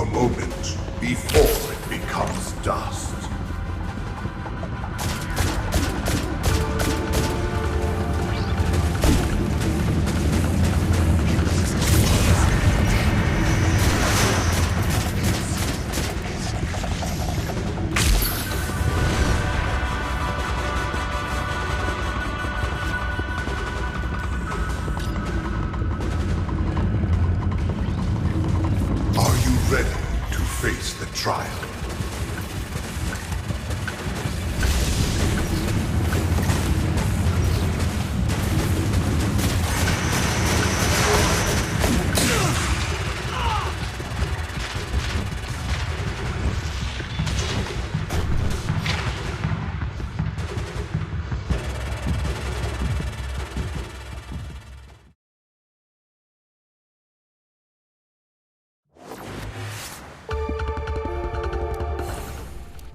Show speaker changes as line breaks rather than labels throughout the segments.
the moment before it becomes dust. Ready to face the trial.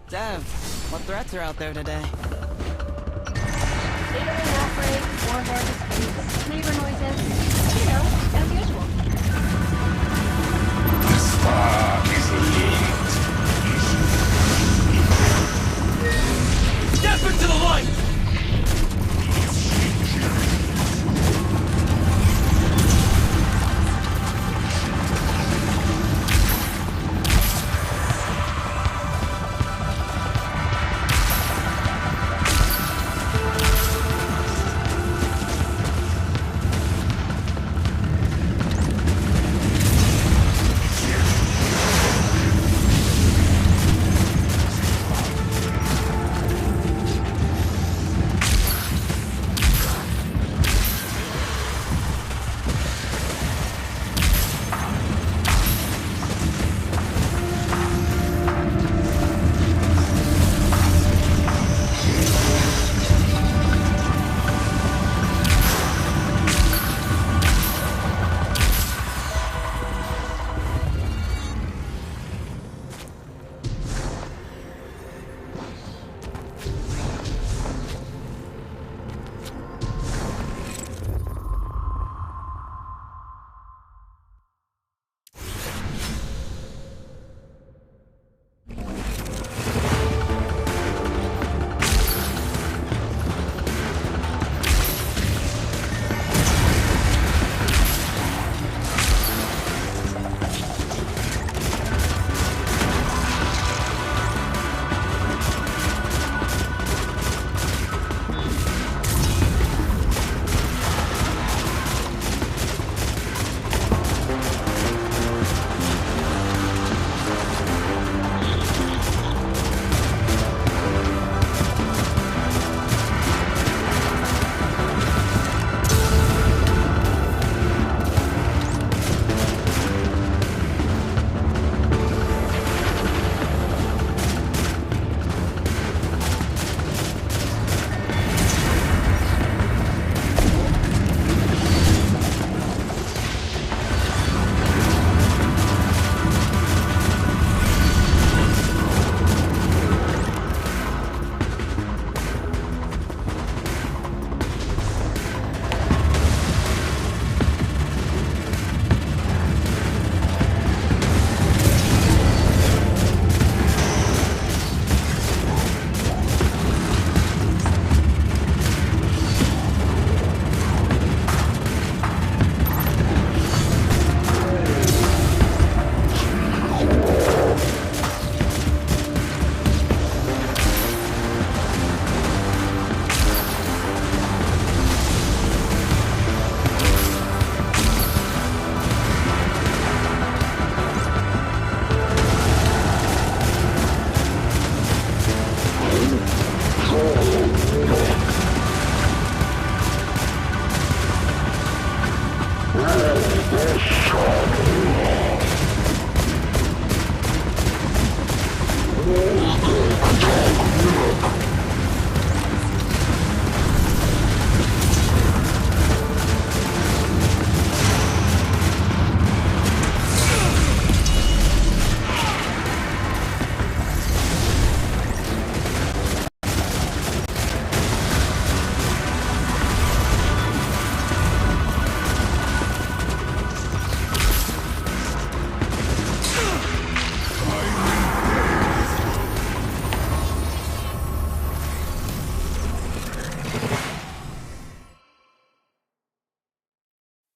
Dev, what threats are out there today?
Alien outbreaks, war disputes, neighbor noises. You know, as usual.
The spark is lit.
Step into the light!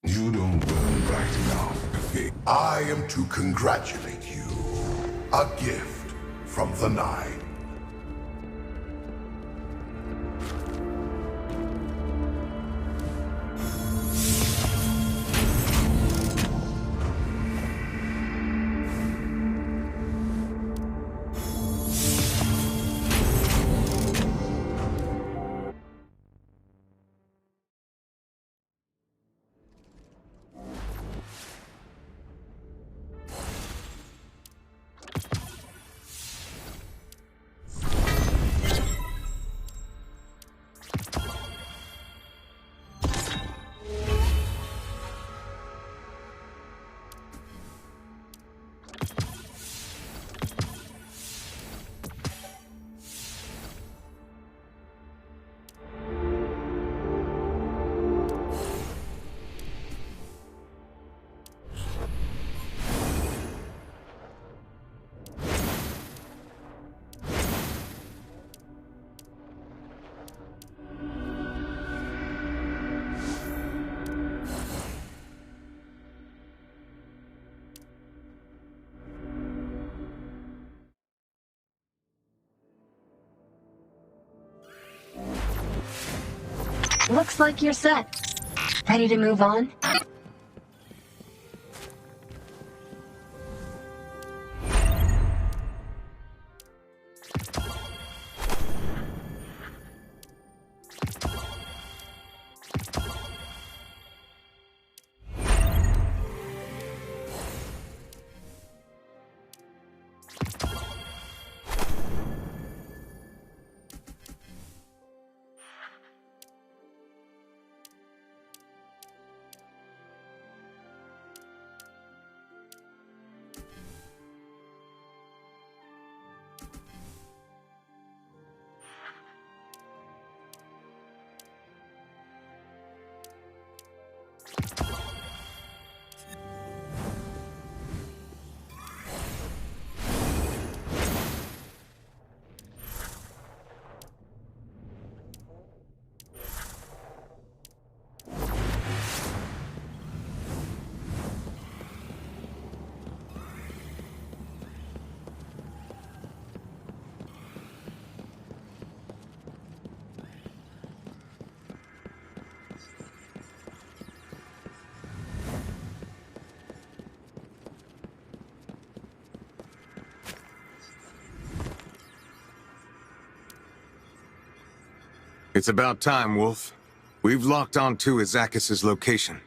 You don't burn bright enough to fit. I am to congratulate you. A gift from the Nine.
Looks like you're set. Ready to move on?
It's about time, Wolf. We've locked on to Izakis' location.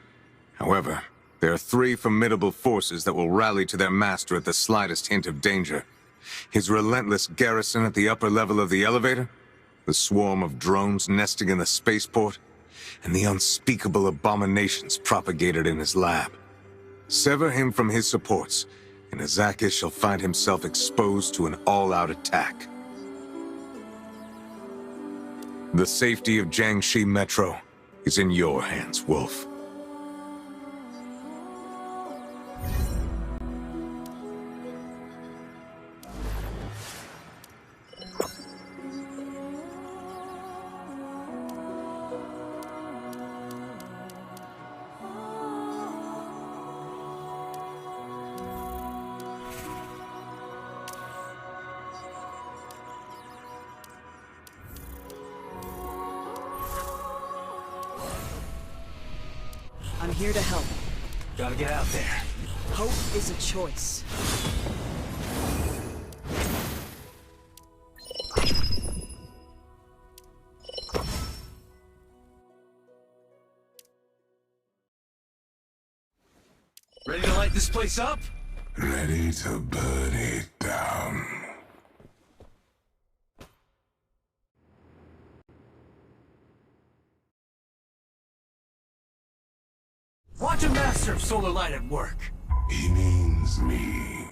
However, there are 3 formidable forces that will rally to their master at the slightest hint of danger. His relentless garrison at the upper level of the elevator, the swarm of drones nesting in the spaceport, and the unspeakable abominations propagated in his lab. Sever him from his supports, and Izakis shall find himself exposed to an all-out attack. The safety of Jiangxi Metro is in your hands, Wolf.
I'm here to help.
Gotta get out there.
Hope is a choice.
Ready to light this place up?
Ready to burn it down.
Watch a master of solar light at work.
He means me.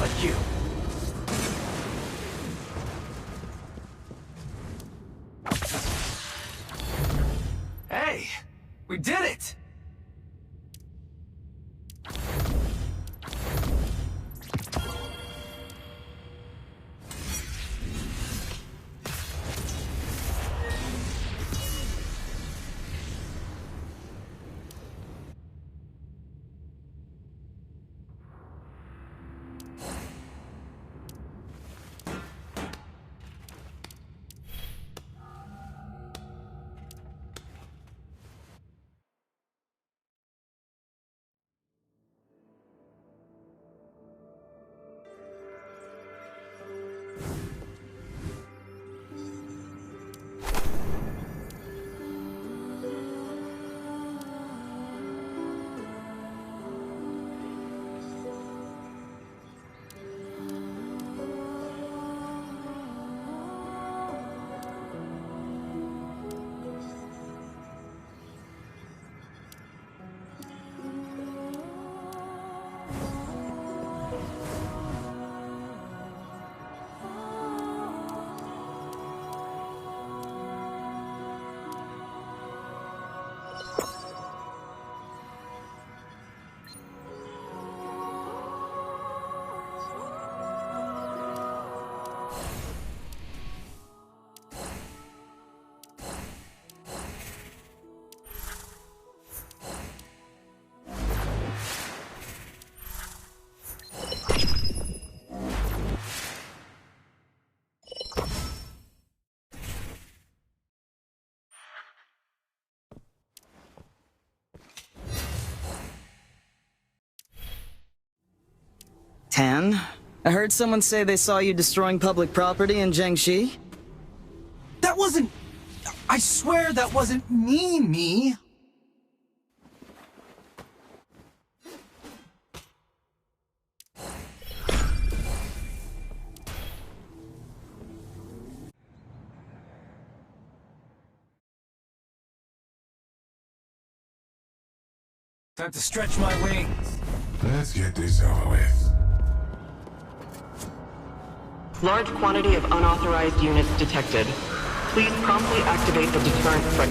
like you. Hey! We did it!
Tan? I heard someone say they saw you destroying public property in Jiangxi?
That wasn't... I swear that wasn't me. Time to stretch my wings.
Let's get this over with.
Large quantity of unauthorized units detected. Please promptly activate the deterrent strike.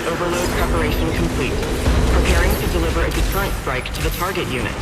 Overload preparation complete. Preparing to deliver a deterrent strike to the target unit.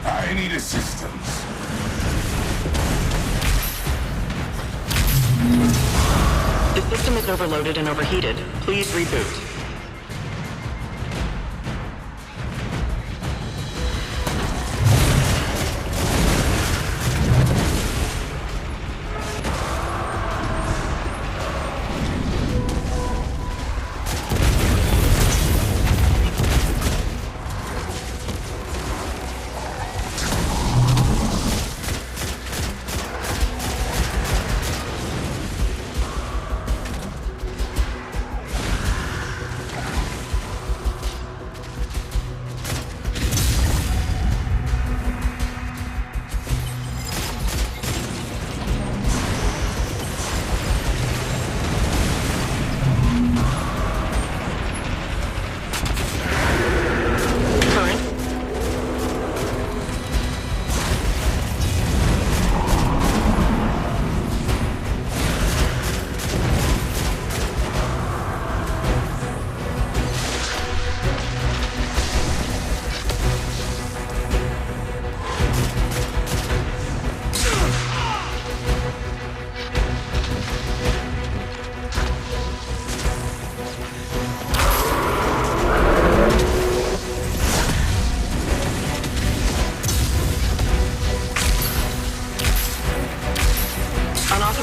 I need assistance.
The system is overloaded and overheated. Please reboot.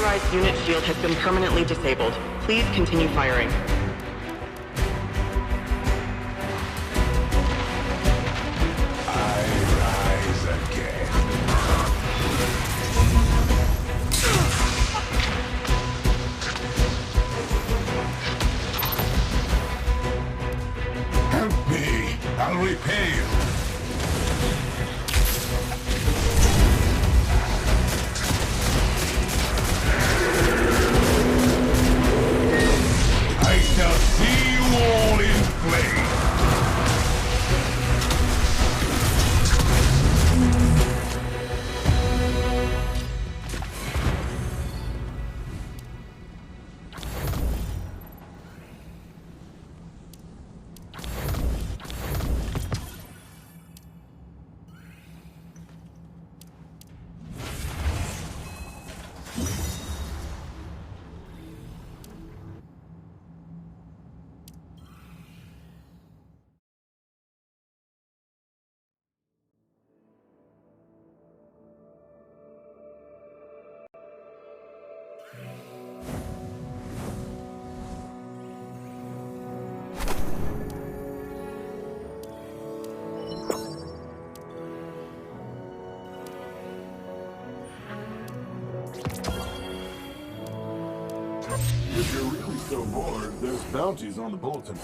unauthorized unit shield has been permanently disabled. Please continue firing.
I rise again. Help me! I'll repay you! I shall see you all in flames!
If you're really so bored, there's bounties on the bulletin.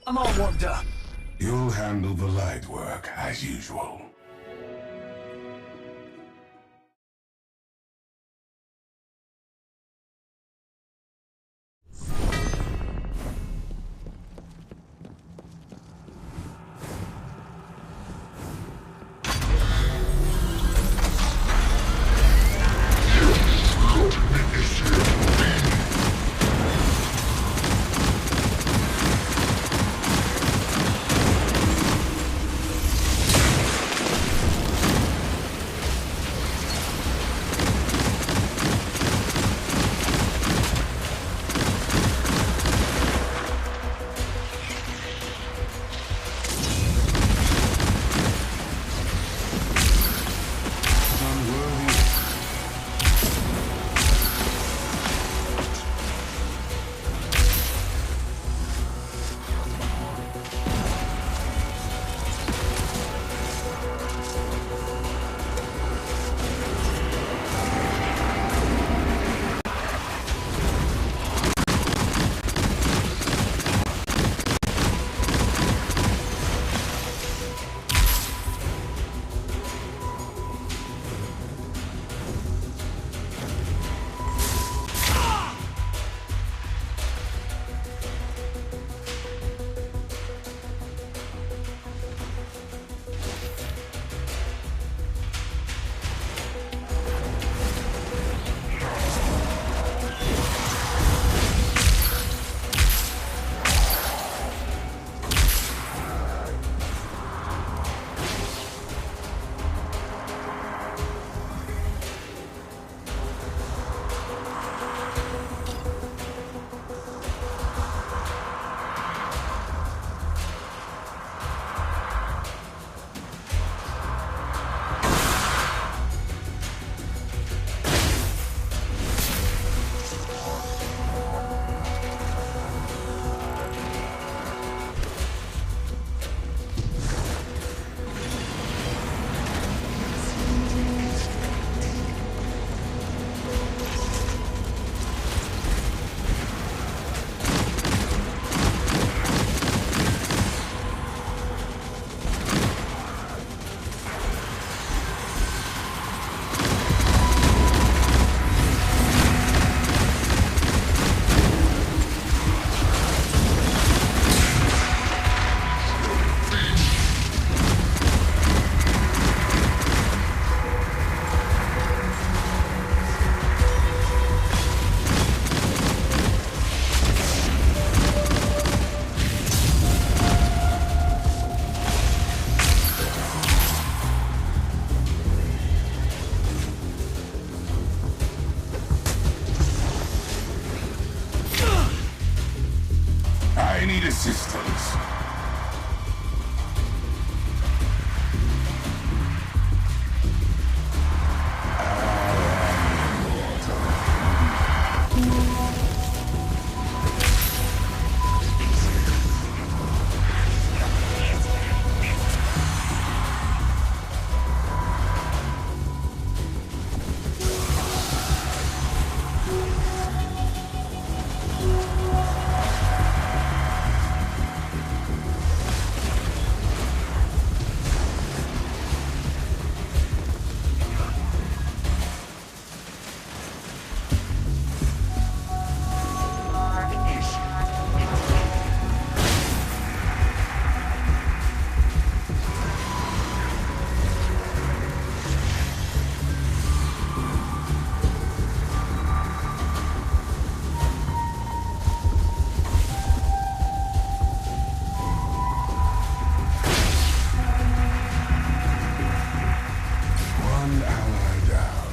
I'm all warmed up.
You'll handle the light work as usual.
resistance.
One ally down.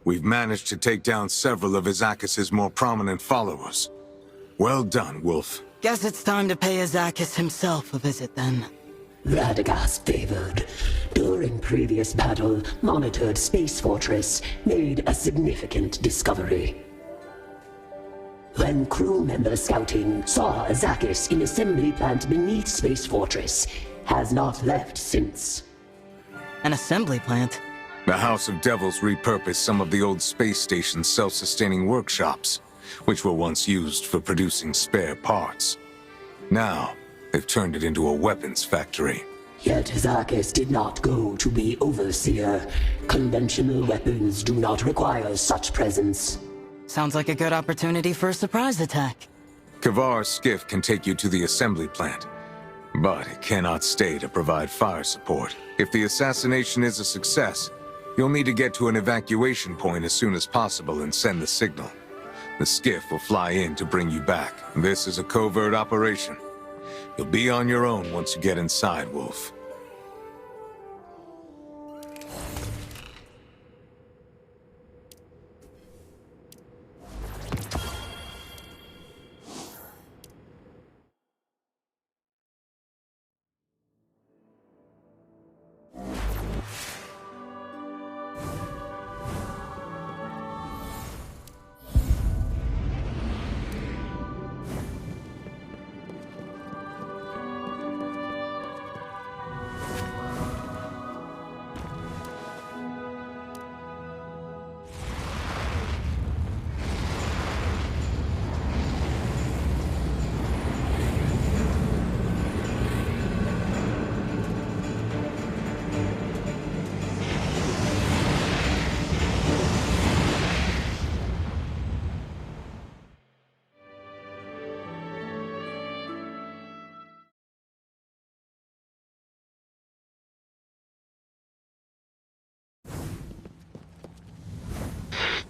We've managed to take down several of Izakis' more prominent followers. Well done, Wolf.
Guess it's time to pay Izakis himself a visit then.
Radagast favored. During previous battle, monitored Space Fortress made a significant discovery. When crew member scouting saw Izakis in assembly plant beneath Space Fortress, has not left since.
An assembly plant?
The House of Devils repurposed some of the old space station's self-sustaining workshops, which were once used for producing spare parts. Now, they've turned it into a weapons factory.
Yet Izakis did not go to be overseer. Conventional weapons do not require such presence.
Sounds like a good opportunity for a surprise attack.
Kavar's skiff can take you to the assembly plant, but it cannot stay to provide fire support. If the assassination is a success, you'll need to get to an evacuation point as soon as possible and send the signal. The skiff will fly in to bring you back. This is a covert operation. You'll be on your own once you get inside, Wolf.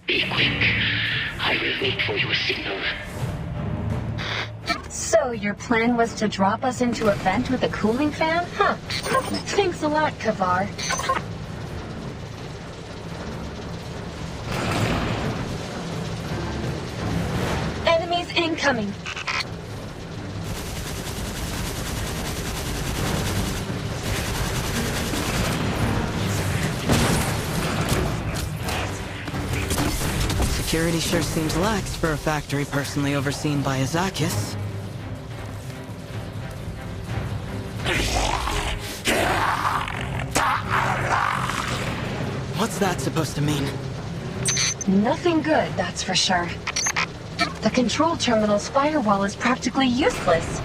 Be quick. I will wait for your signal.
So your plan was to drop us into a vent with a cooling fan? Huh. Thanks a lot, Kavar. Enemies incoming.
Security sure seems lax for a factory personally overseen by Izakis. What's that supposed to mean?
Nothing good, that's for sure. The control terminal's firewall is practically useless.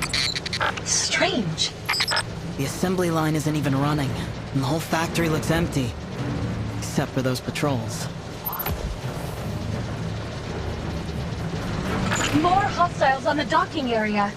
Strange.
The assembly line isn't even running, and the whole factory looks empty. Except for those patrols.
More hostiles on the docking area.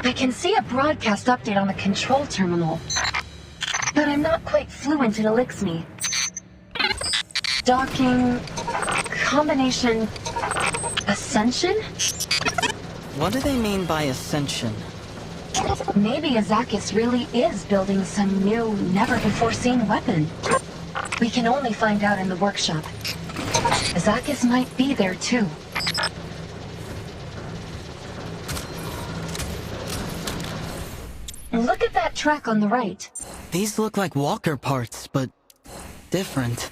I can see a broadcast update on the control terminal, but I'm not quite fluent in Elixir. Docking... combination... Ascension?
What do they mean by ascension?
Maybe Izakis really is building some new, never-before-seen weapon. We can only find out in the workshop. Izakis might be there too. Look at that track on the right.
These look like walker parts, but different.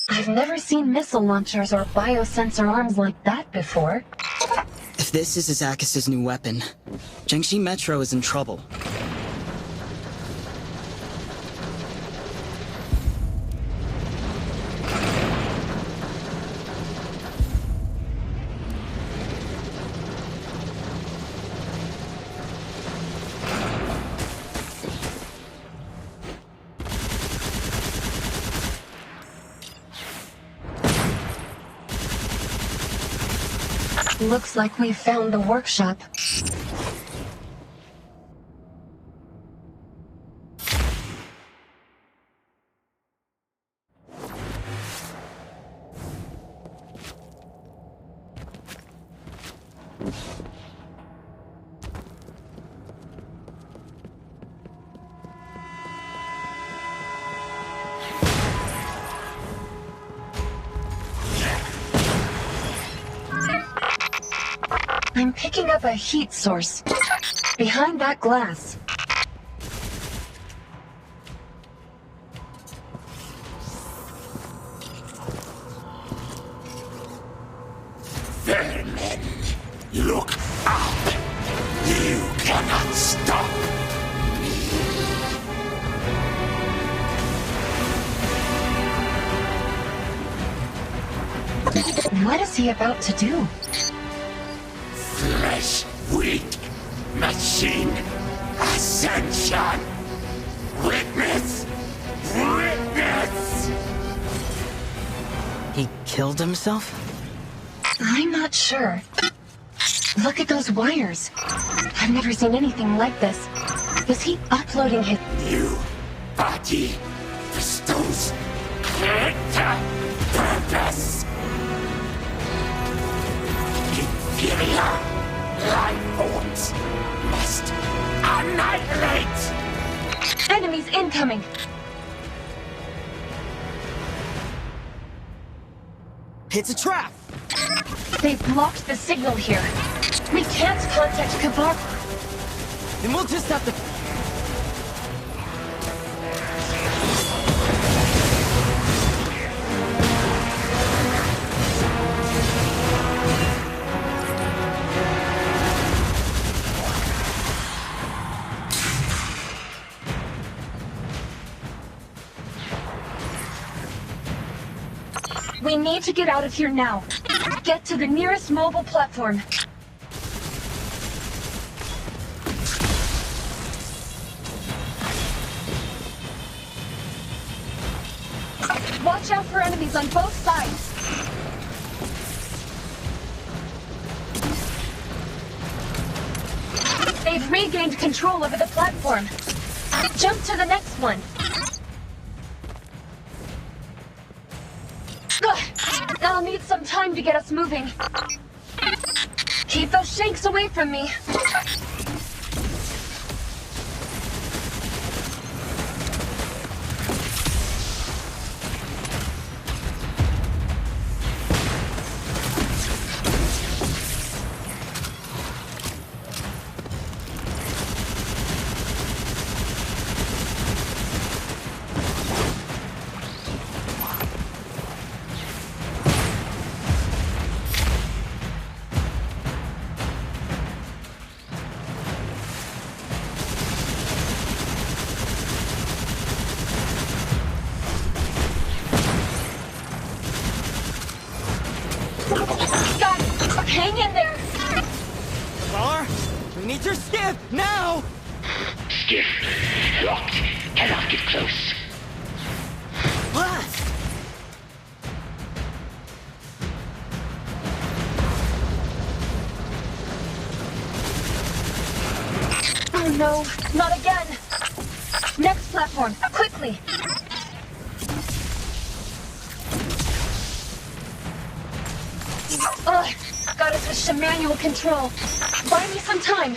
I've never seen missile launchers or biosensor arms like that before.
If this is Izakis' new weapon, Jiangxi Metro is in trouble.
Looks like we found the workshop. I'm picking up a heat source. Behind that glass.
Vermin, look up. You cannot stop me.
What is he about to do?
Flesh weak. Machine. Ascension. Witness. Witness.
He killed himself?
I'm not sure. Look at those wires. I've never seen anything like this. Was he uploading his...
New body bestows greater purpose. Inferior life forms must annihilate.
Enemies incoming!
It's a trap!
They've blocked the signal here. We can't contact Kavar.
Then we'll just have to...
We need to get out of here now. Get to the nearest mobile platform. Watch out for enemies on both sides. They've regained control over the platform. Jump to the next one. I'll need some time to get us moving. Keep those shanks away from me. Hang in there!
Bar, we need your skiff, now!
Skiff locked. Cannot get close.
What?
Oh no, not again! Next platform, quickly! Ugh, gotta switch to manual control. Buy me some time.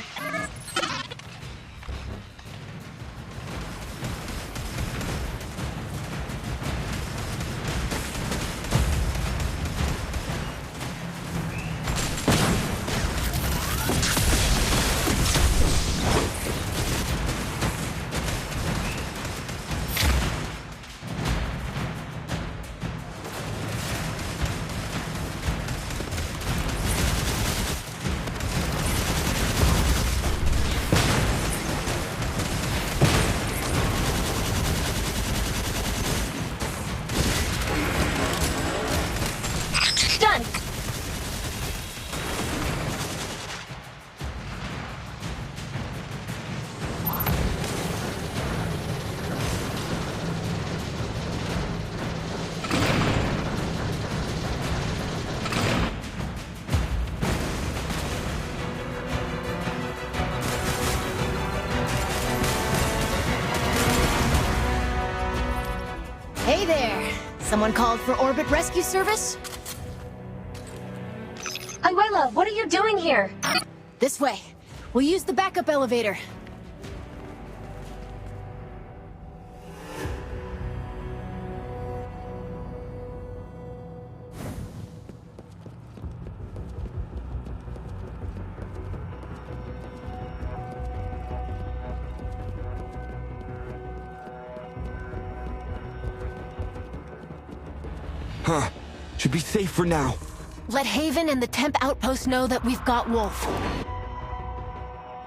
Someone called for orbit rescue service?
Abuela, what are you doing here?
This way. We'll use the backup elevator.
Huh. Should be safe for now.
Let Haven and the temp outpost know that we've got Wolf.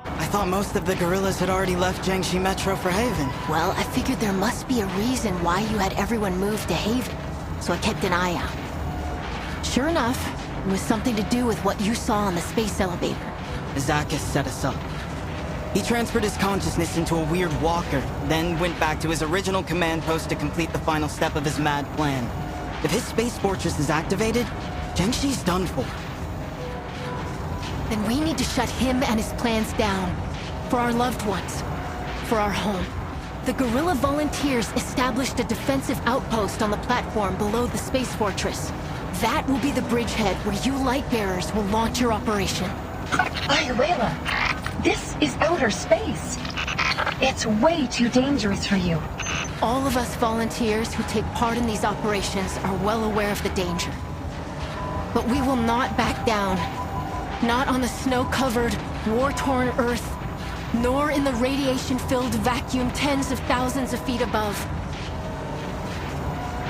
I thought most of the guerrillas had already left Jiangxi Metro for Haven.
Well, I figured there must be a reason why you had everyone move to Haven, so I kept an eye out. Sure enough, it was something to do with what you saw on the space elevator.
Zakis set us up. He transferred his consciousness into a weird walker, then went back to his original command post to complete the final step of his mad plan. If his space fortress is activated, Jiangxi's done for.
Then we need to shut him and his plans down. For our loved ones. For our home. The guerrilla volunteers established a defensive outpost on the platform below the space fortress. That will be the bridgehead where you Lightbearers will launch your operation.
Ayuela, this is outer space. It's way too dangerous for you.
All of us volunteers who take part in these operations are well aware of the danger. But we will not back down. Not on the snow-covered, war-torn Earth, nor in the radiation-filled vacuum tens of thousands of feet above.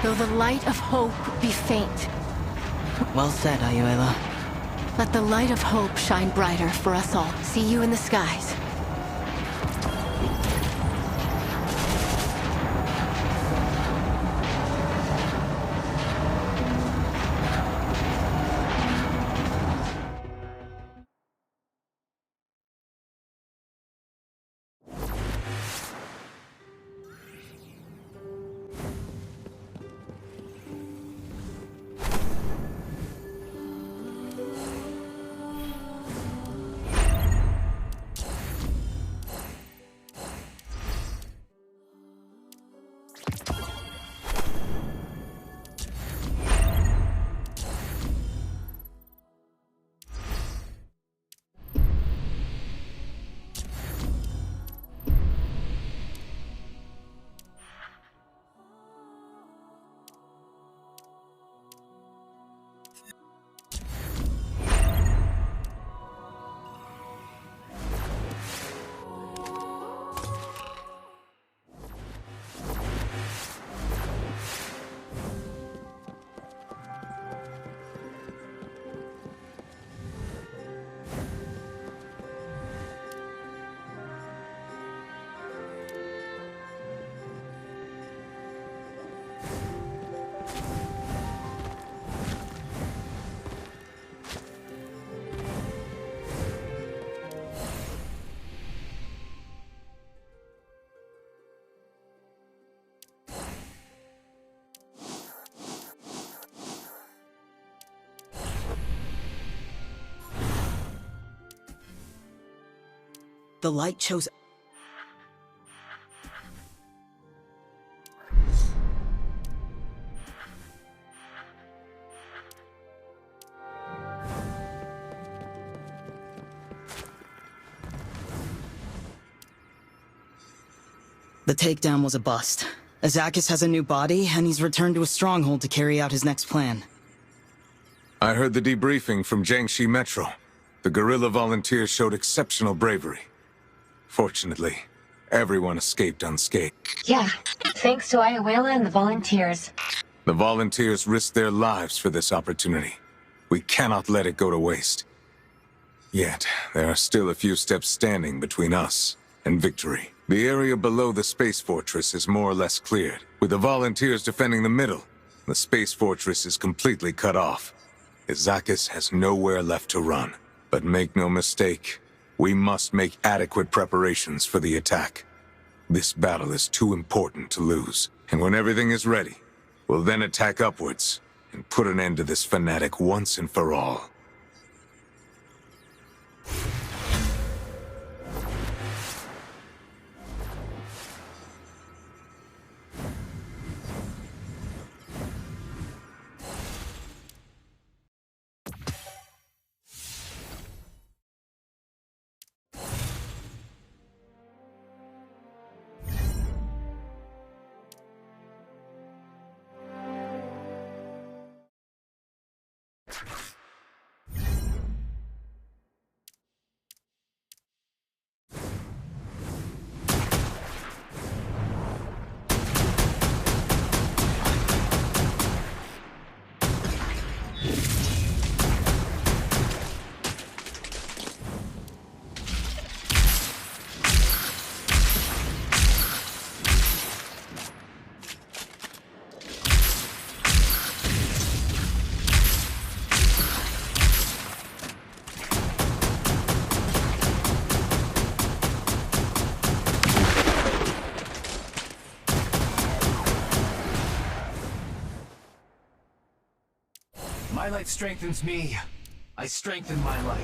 Though the light of hope be faint.
Well said, Ayuela.
Let the light of hope shine brighter for us all. See you in the skies.
The light chose... The takedown was a bust. Azakis has a new body, and he's returned to a stronghold to carry out his next plan.
I heard the debriefing from Jiangxi Metro. The guerrilla volunteers showed exceptional bravery. Fortunately, everyone escaped unscathed.
Yeah, thanks to Ayuela and the volunteers.
The volunteers risked their lives for this opportunity. We cannot let it go to waste. Yet, there are still a few steps standing between us and victory. The area below the space fortress is more or less cleared. With the volunteers defending the middle, the space fortress is completely cut off. Izakis has nowhere left to run. But make no mistake, we must make adequate preparations for the attack. This battle is too important to lose, and when everything is ready, we'll then attack upwards and put an end to this fanatic once and for all.
strengthens me, I strengthen my light.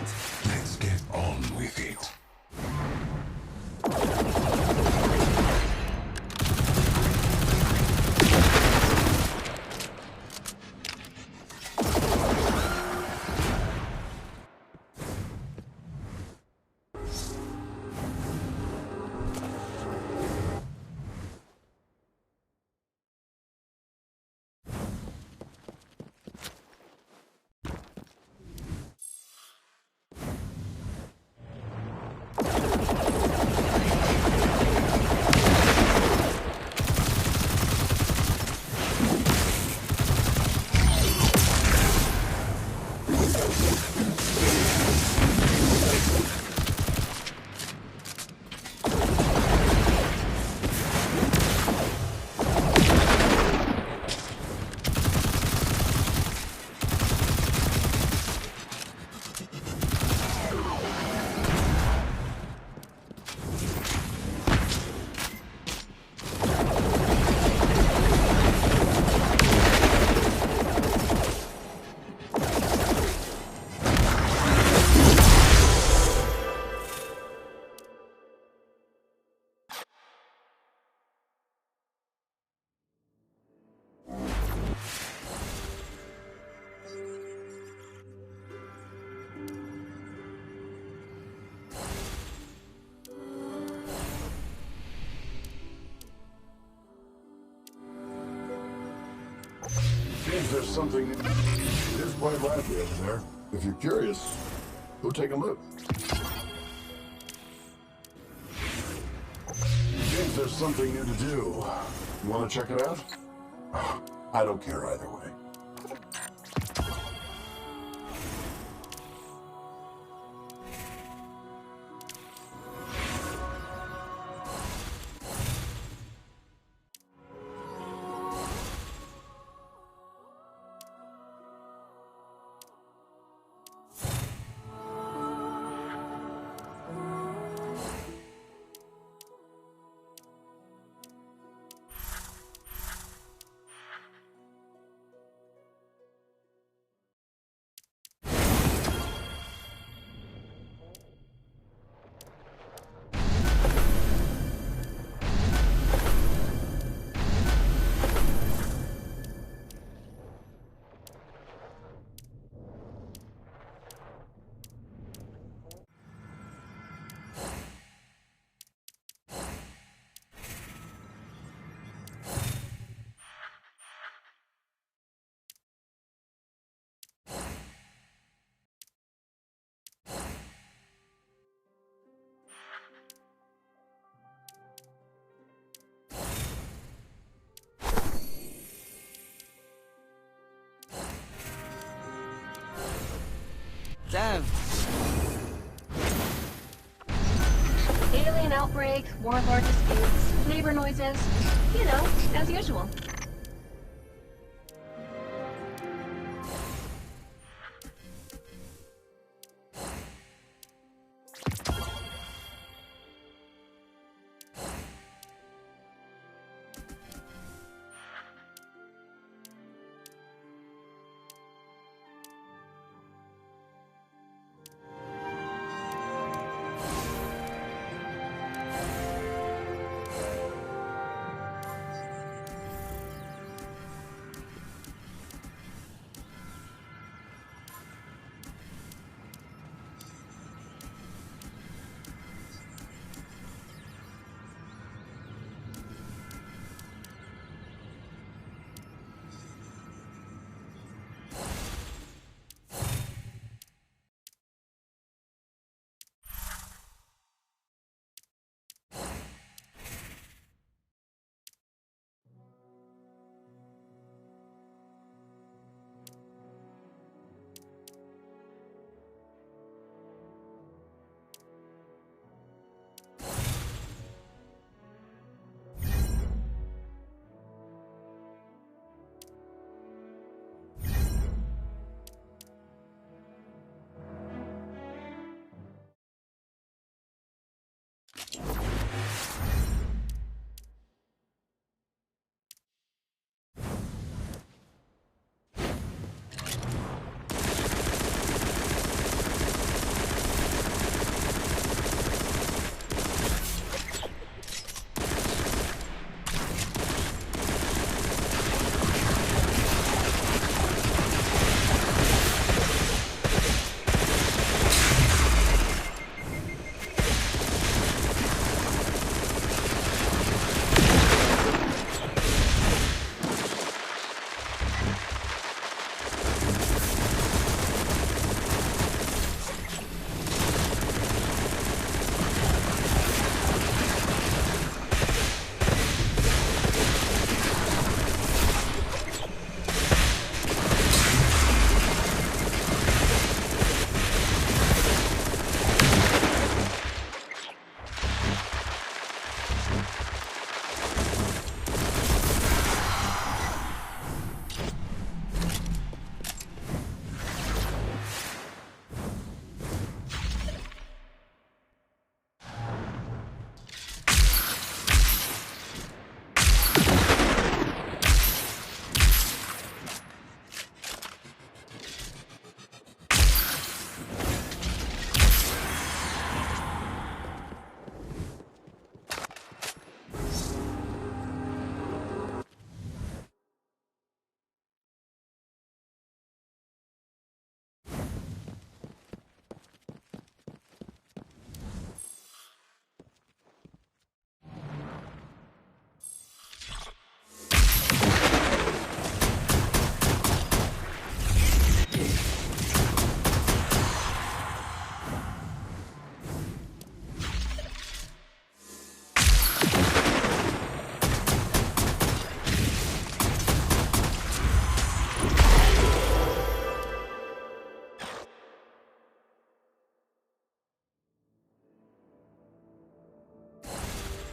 Let's get on with it.
Seems there's something... It is quite lively over there. If you're curious, go take a look. Seems there's something new to do. You want to check it out? I don't care either way.
Dev.
Alien outbreak, warlord disputes, neighbor noises. You know, as usual.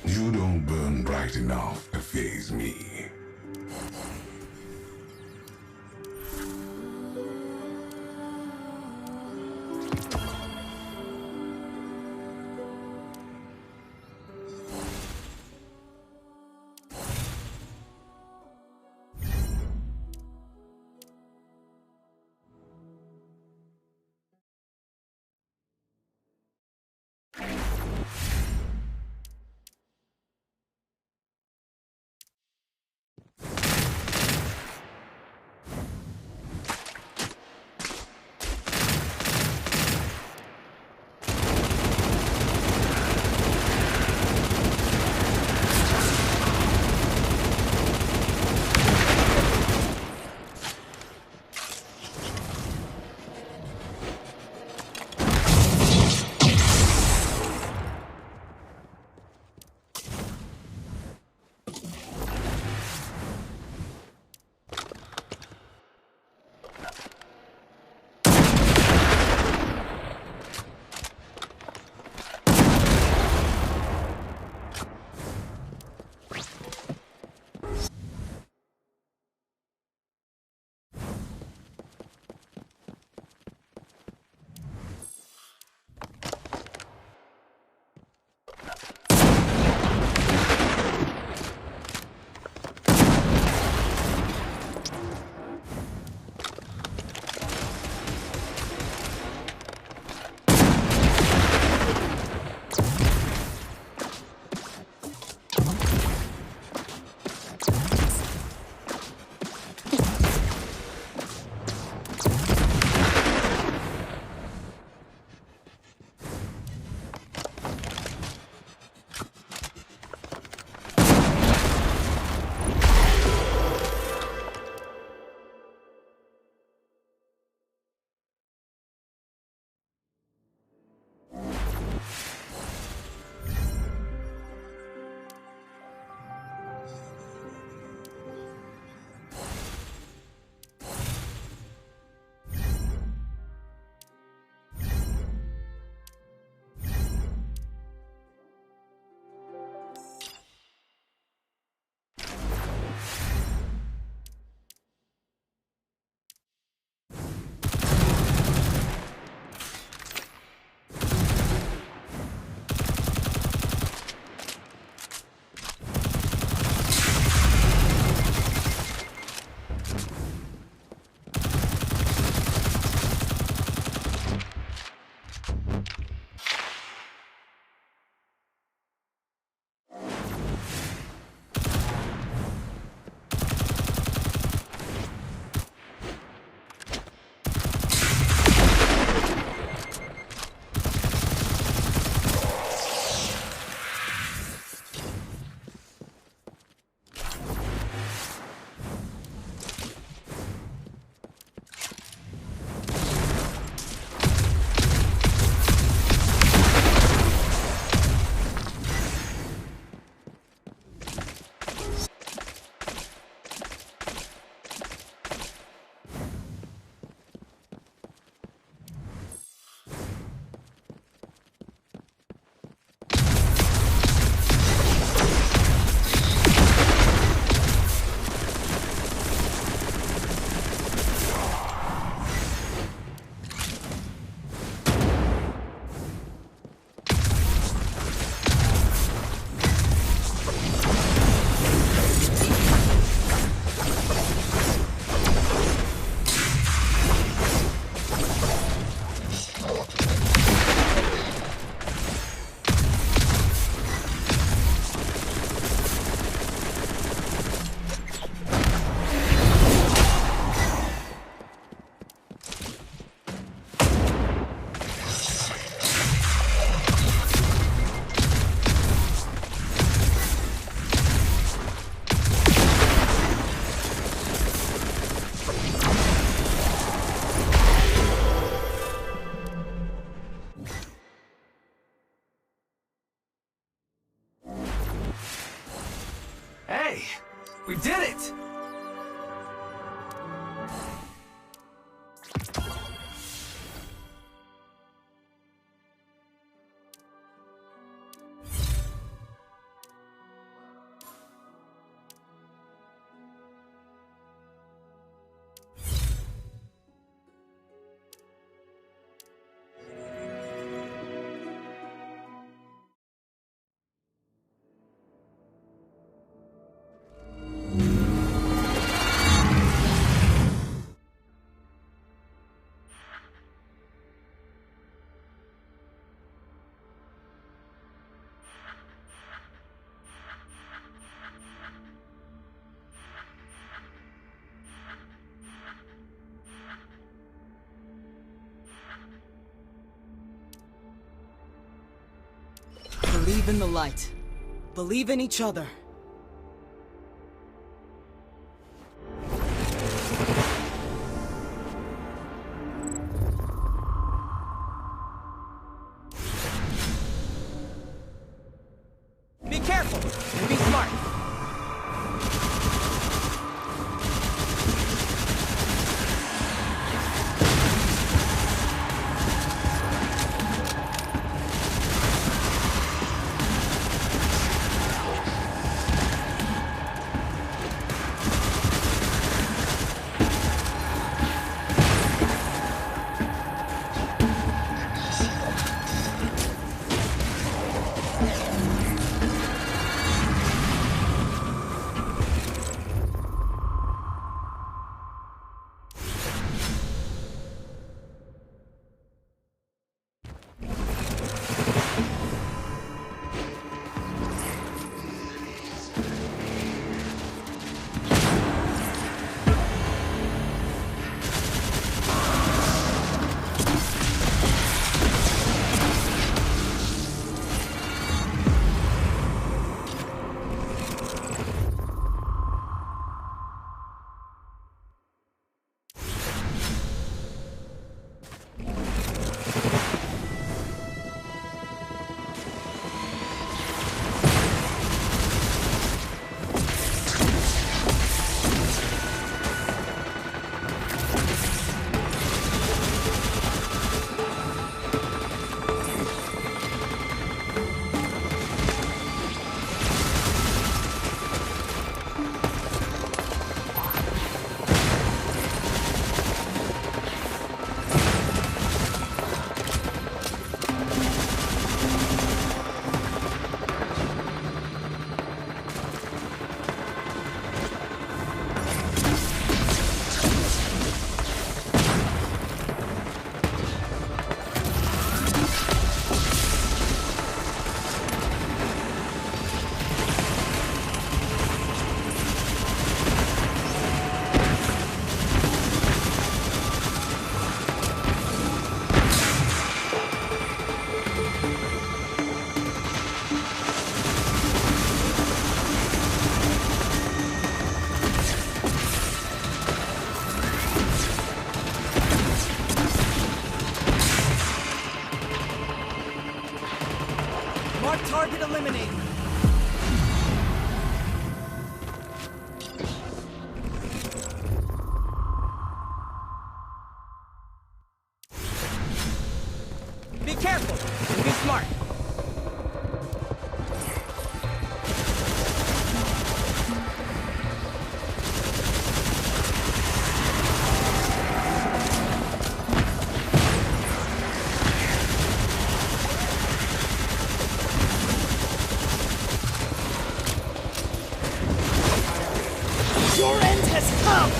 You don't burn bright enough to faze me.
We did it!
Believe in the light. Believe in each other. Be careful and be smart. Target eliminated. Be careful and be smart. Your end has come!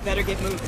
Better get moving.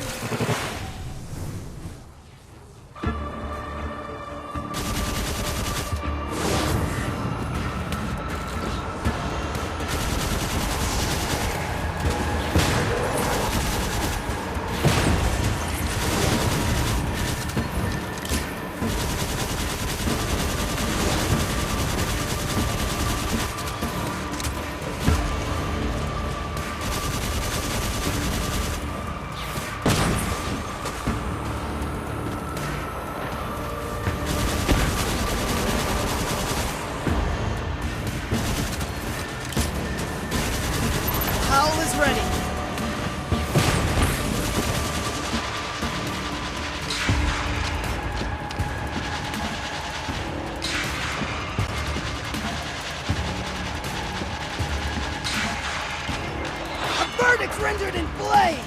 rendered in flame!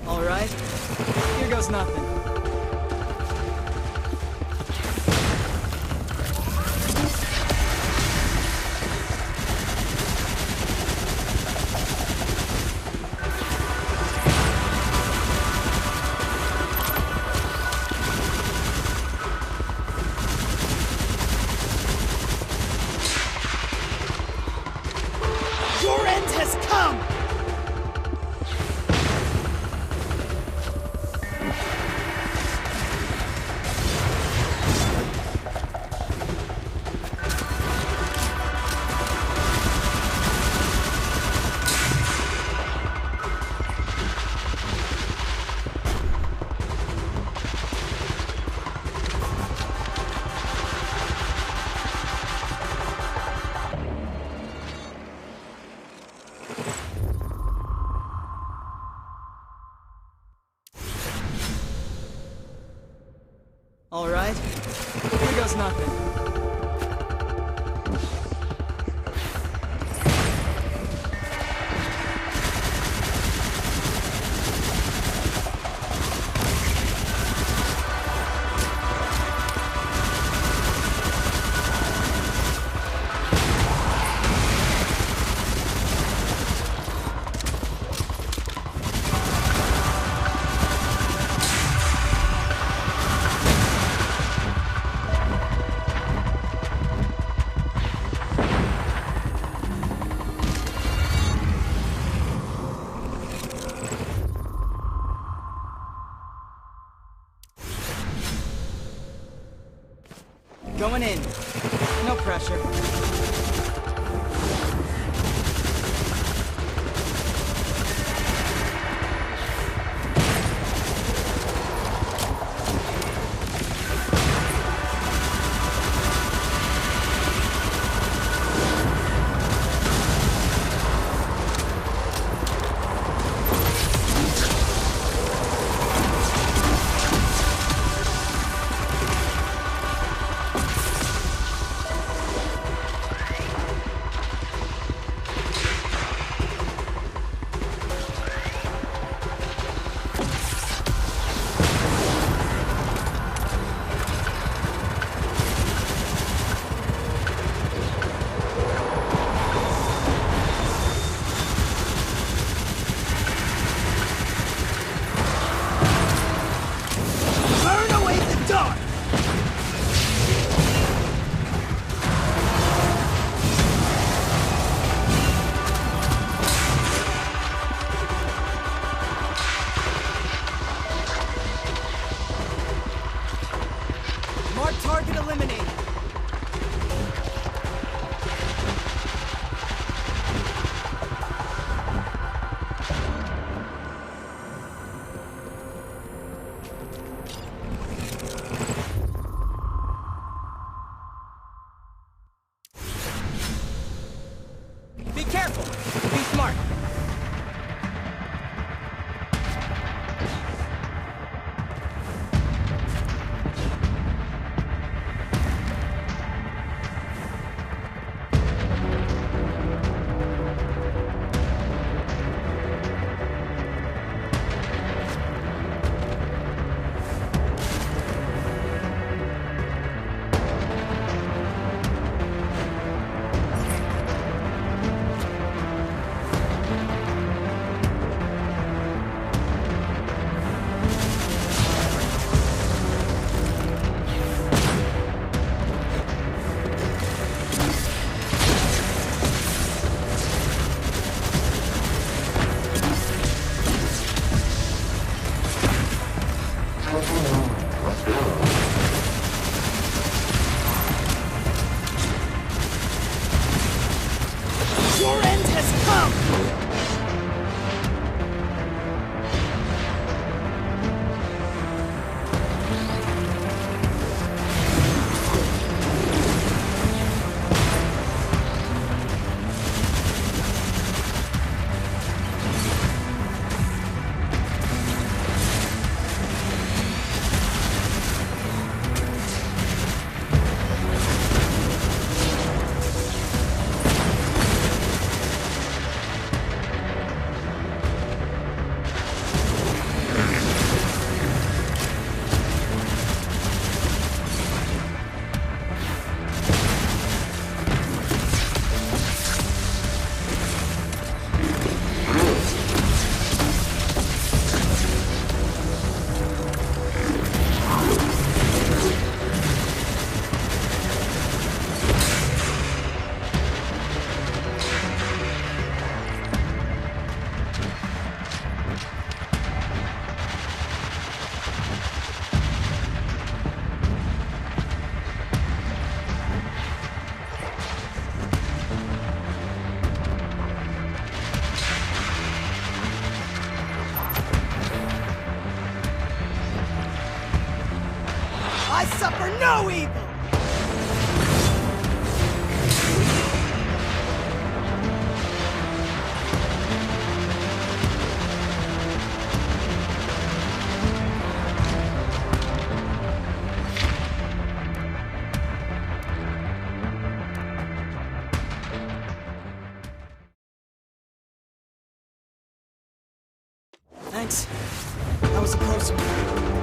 Alright, here goes nothing. Your end has come! Alright, here goes nothing. Going in. No pressure. Target eliminated. Be careful. Be smart.
I suffer no evil! Thanks. That was a close one.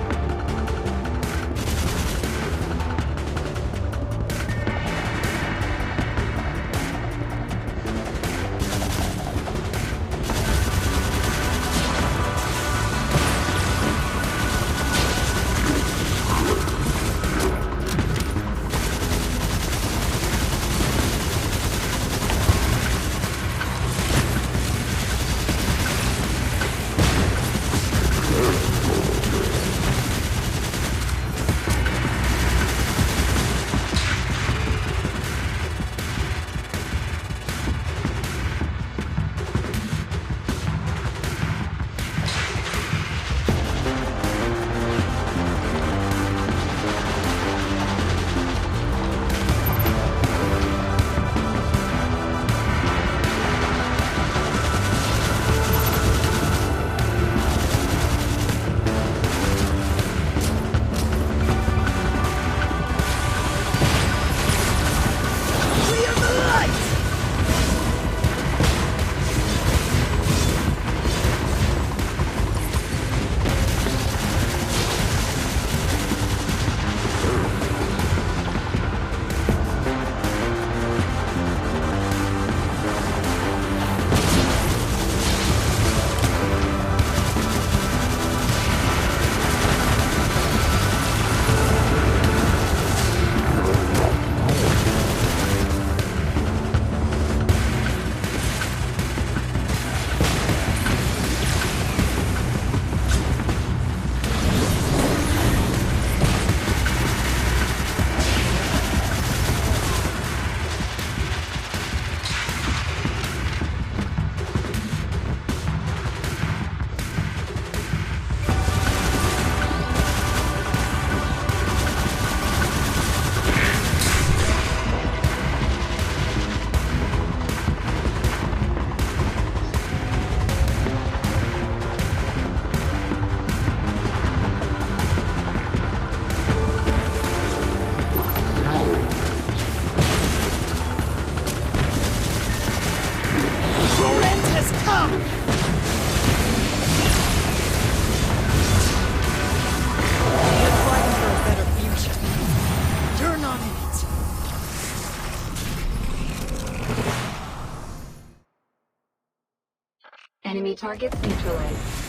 Enemy targets neutralized.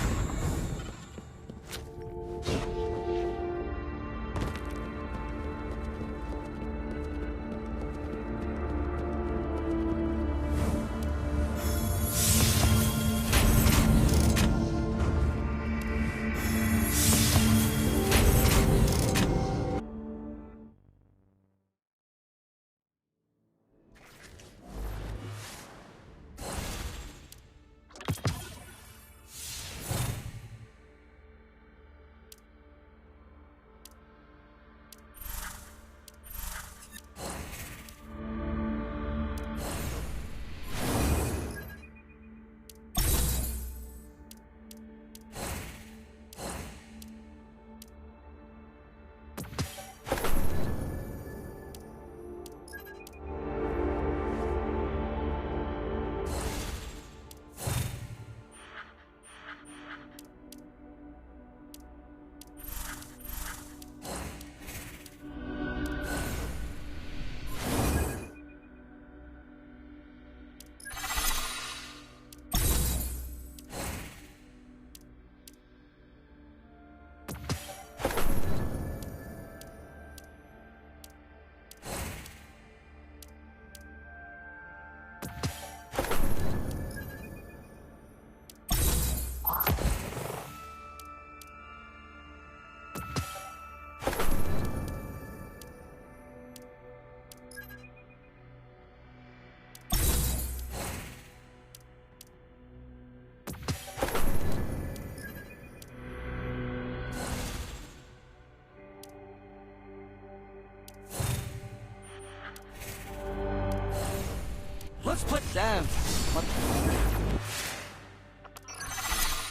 Sev, what?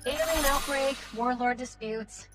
Alien outbreak, warlord disputes.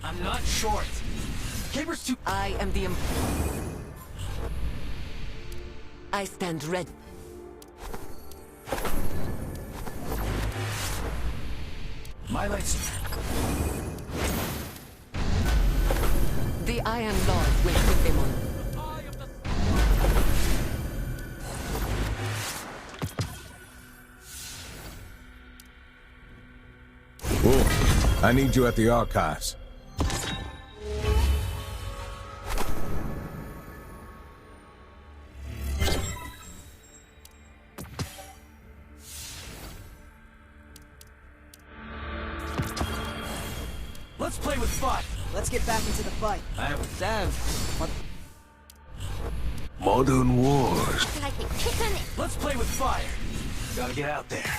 I'm not short. Caber's too.
I am the. I stand ready.
My lights.
The Iron Lord will put them on.
Wolf, I need you at the archives.
Let's play with fire.
Let's get back into the fight. Sev, what?
Modern Wars.
Let's play with fire. Gotta get out there.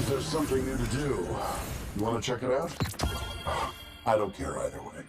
There's something new to do. You want to check it out? I don't care either way.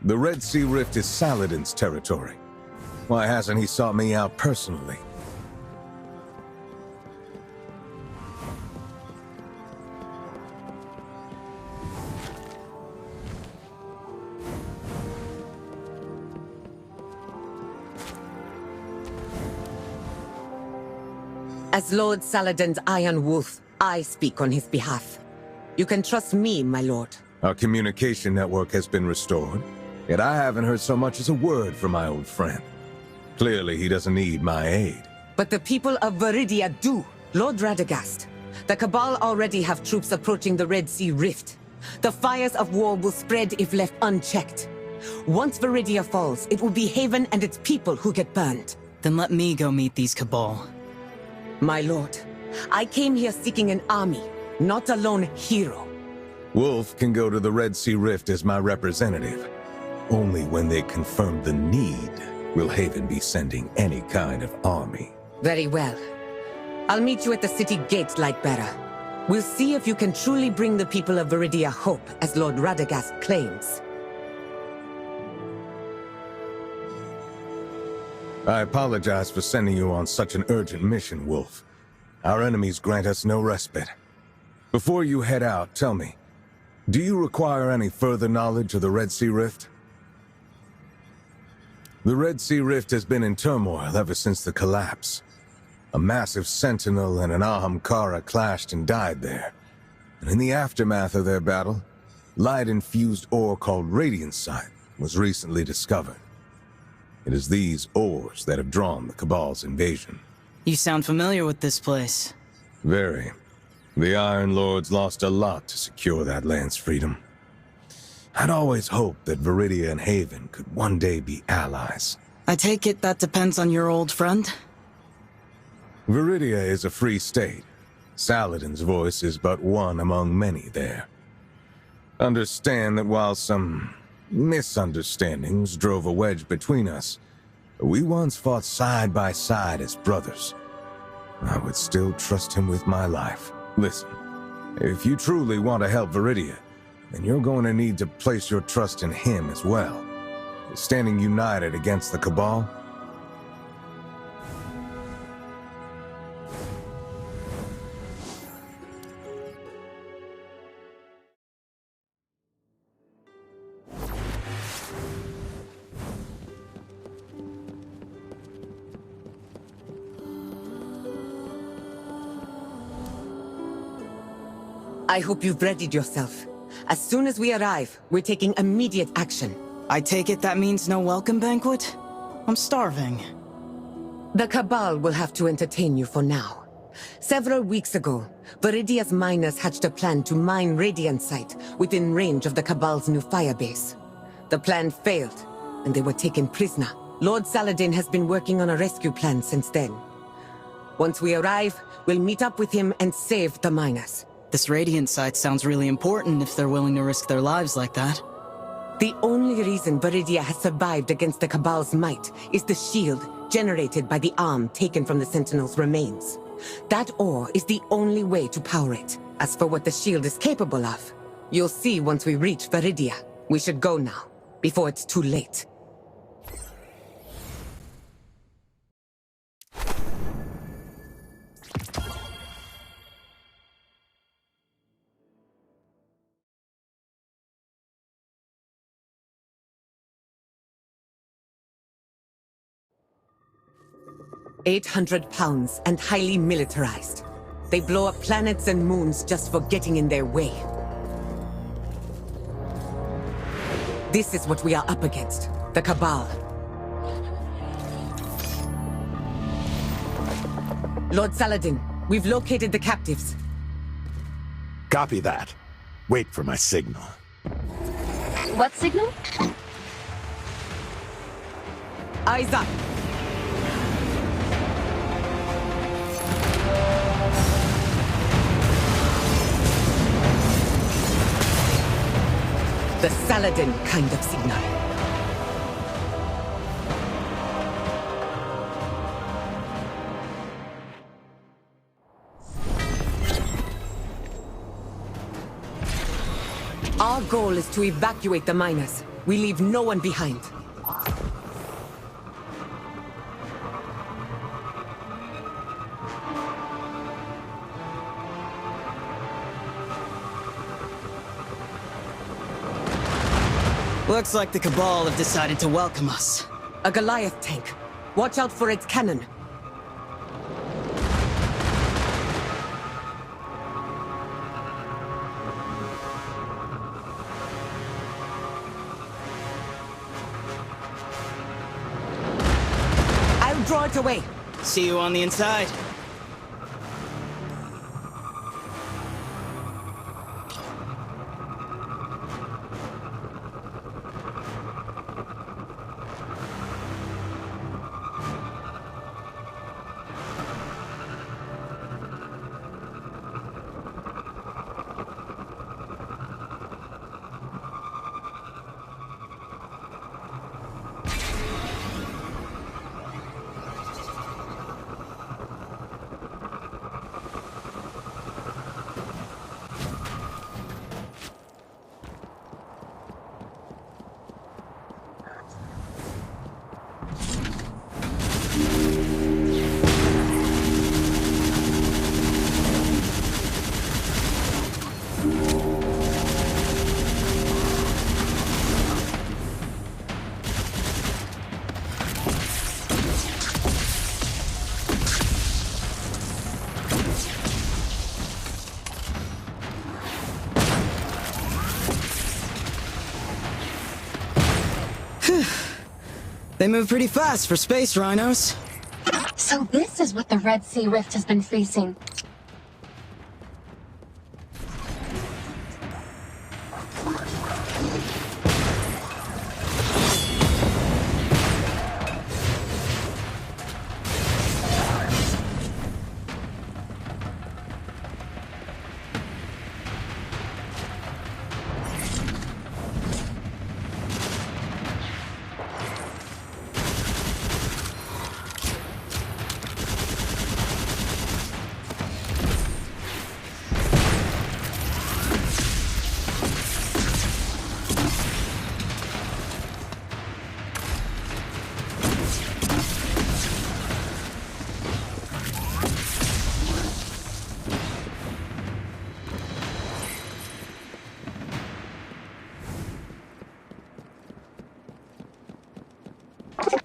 The Red Sea Rift is Saladin's territory. Why hasn't he sought me out personally?
As Lord Saladin's Iron Wolf, I speak on his behalf. You can trust me, my lord.
Our communication network has been restored, yet I haven't heard so much as a word from my old friend. Clearly, he doesn't need my aid.
But the people of Viridia do. Lord Radagast, the Cabal already have troops approaching the Red Sea Rift. The fires of war will spread if left unchecked. Once Viridia falls, it will be Haven and its people who get burned.
Then let me go meet these Cabal.
My lord, I came here seeking an army, not a lone hero.
Wolf can go to the Red Sea Rift as my representative. Only when they confirm the need will Haven be sending any kind of army.
Very well. I'll meet you at the city gate, Lightbearer. We'll see if you can truly bring the people of Viridia hope, as Lord Radagast claims.
I apologize for sending you on such an urgent mission, Wolf. Our enemies grant us no respite. Before you head out, tell me, do you require any further knowledge of the Red Sea Rift? The Red Sea Rift has been in turmoil ever since the collapse. A massive Sentinel and an Ahamkara clashed and died there. And in the aftermath of their battle, light-infused ore called Radiancite was recently discovered. It is these ores that have drawn the Cabal's invasion.
You sound familiar with this place.
Very. The Iron Lords lost a lot to secure that land's freedom. I'd always hoped that Viridia and Haven could one day be allies.
I take it that depends on your old friend?
Viridia is a free state. Saladin's voice is but one among many there. Understand that while some misunderstandings drove a wedge between us, we once fought side by side as brothers. I would still trust him with my life. Listen, if you truly want to help Viridia, then you're going to need to place your trust in him as well. Standing united against the Cabal,
I hope you've readied yourself. As soon as we arrive, we're taking immediate action.
I take it that means no welcome banquet? I'm starving.
The Cabal will have to entertain you for now. Several weeks ago, Viridia's miners hatched a plan to mine Radiancite within range of the Cabal's new firebase. The plan failed, and they were taken prisoner. Lord Saladin has been working on a rescue plan since then. Once we arrive, we'll meet up with him and save the miners.
This Radiancite sounds really important if they're willing to risk their lives like that.
The only reason Viridia has survived against the Cabal's might is the shield generated by the arm taken from the Sentinel's remains. That ore is the only way to power it. As for what the shield is capable of, you'll see once we reach Viridia. We should go now, before it's too late. £800 and highly militarized. They blow up planets and moons just for getting in their way. This is what we are up against, the Cabal. Lord Saladin, we've located the captives.
Copy that. Wait for my signal.
What signal?
Eyes up! The Saladin kind of signal. Our goal is to evacuate the miners. We leave no one behind.
Looks like the Cabal have decided to welcome us.
A Goliath tank. Watch out for its cannon. Right away.
See you on the inside. They move pretty fast for space rhinos.
So this is what the Red Sea Rift has been facing.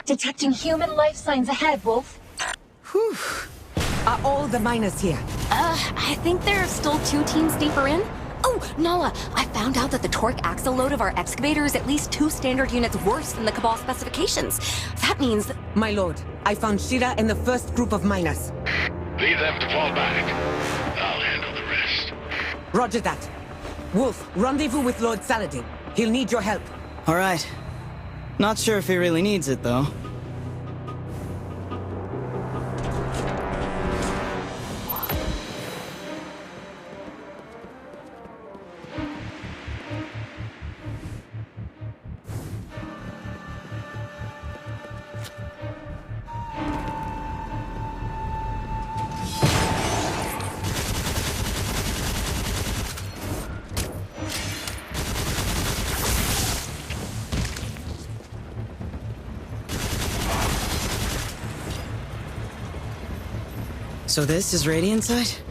Detecting human life signs ahead, Wolf.
Whew. Are all the miners here?
I think there are still 2 teams deeper in. Oh, Nala, I found out that the torque axle load of our excavator is at least 2 standard units worse than the Cabal specifications. That means...
My lord, I found Shira and the first group of miners.
Leave them to fall back. I'll handle the rest.
Roger that. Wolf, rendezvous with Lord Saladin. He'll need your help.
All right. Not sure if he really needs it, though. So this is Radiantite?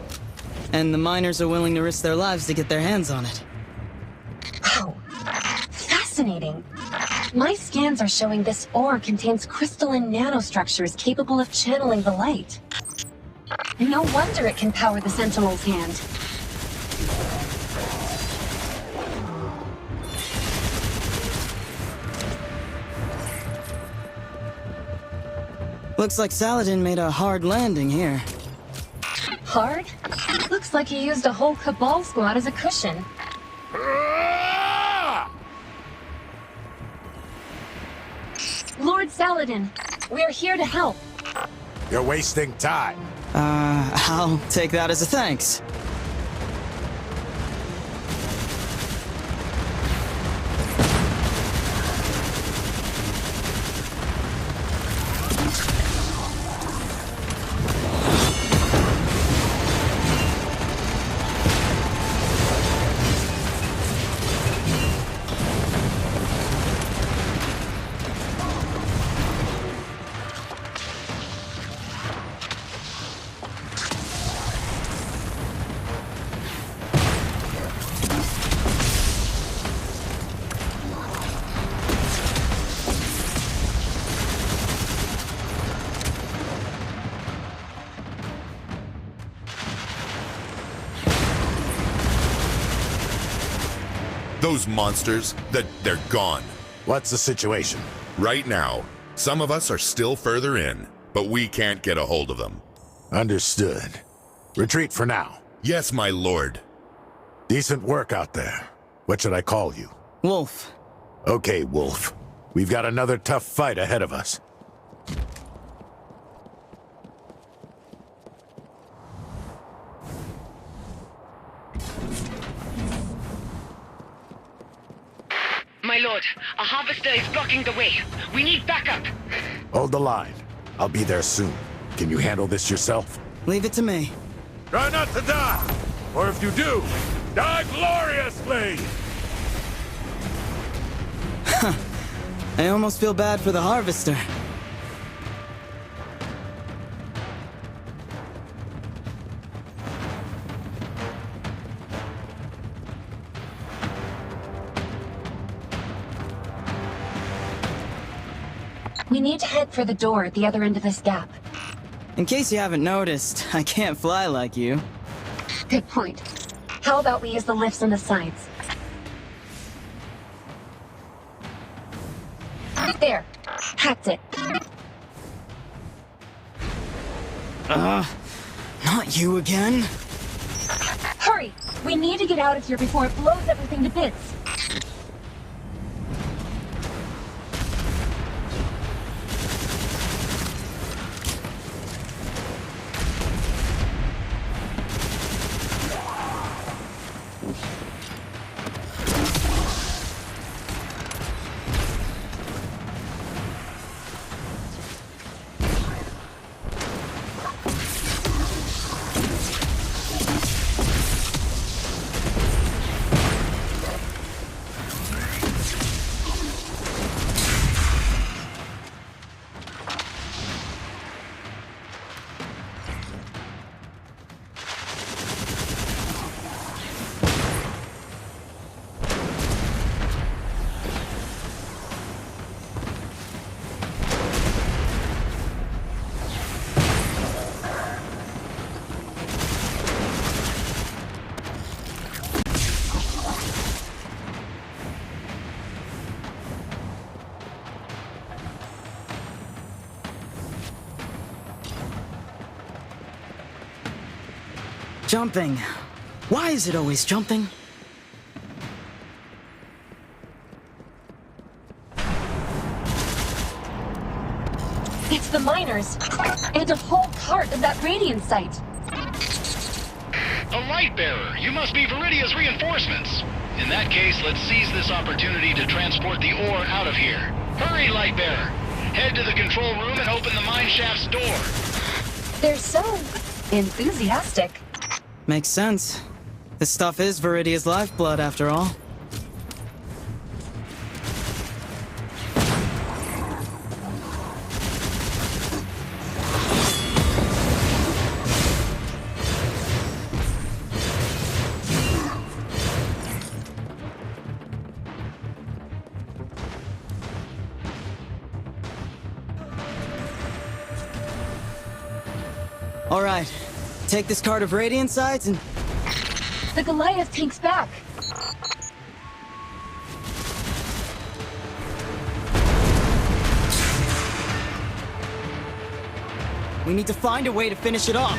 And the miners are willing to risk their lives to get their hands on it.
Wow. Fascinating. My scans are showing this ore contains crystalline nanostructures capable of channeling the light. No wonder it can power the Sentinel's hand.
Looks like Saladin made a hard landing here.
Hard? Looks like he used a whole Cabal squad as a cushion. Lord Saladin, we're here to help.
You're wasting time.
I'll take that as a thanks.
Those monsters, they're gone.
What's the situation?
Right now, some of us are still further in. but we can't get a hold of them.
Understood. Retreat for now.
Yes, my lord.
Decent work out there. What should I call you?
Wolf.
Okay, Wolf. We've got another tough fight ahead of us.
My lord, a harvester is blocking the way. We need backup.
Hold the line. I'll be there soon. Can you handle this yourself?
Leave it to me.
Try not to die! Or if you do, die gloriously!
I almost feel bad for the harvester.
We need to head for the door at the other end of this gap.
In case you haven't noticed, I can't fly like you.
Good point. How about we use the lifts on the sides? There. Hacked it.
Not you again.
Hurry! We need to get out of here before it blows everything to bits.
Jumping. Why is it always jumping?
It's the miners! And a whole cart of that radiant site!
A light bearer! You must be Viridia's reinforcements! In that case, let's seize this opportunity to transport the ore out of here. Hurry, light bearer! Head to the control room and open the mine shaft's door.
They're so enthusiastic.
Makes sense. This stuff is Viridia's lifeblood, after all. All right. Take this cart of radiant sides and...
The Goliath tank's back!
We need to find a way to finish it off.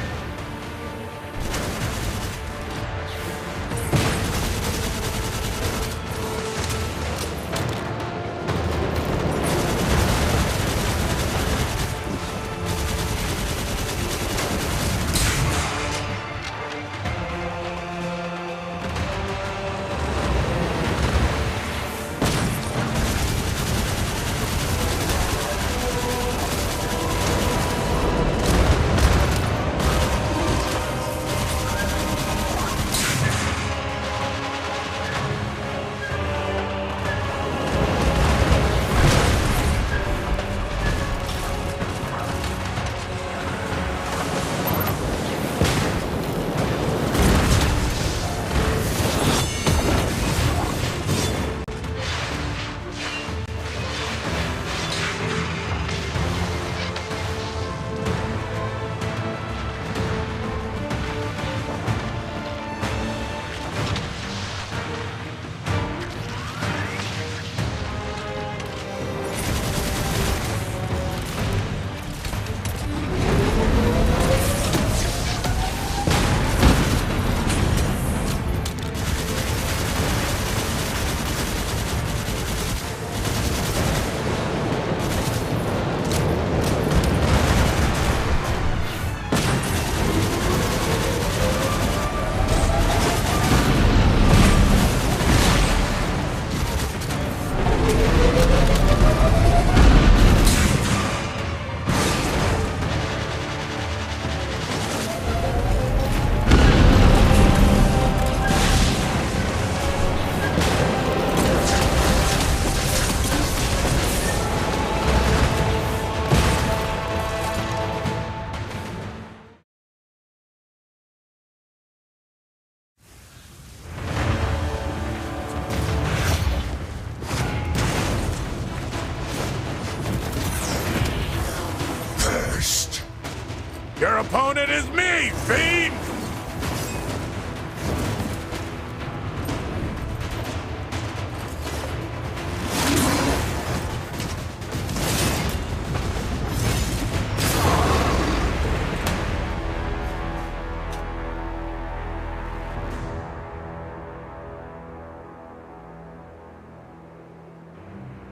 opponent is me, fiend!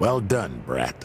Well done, brat.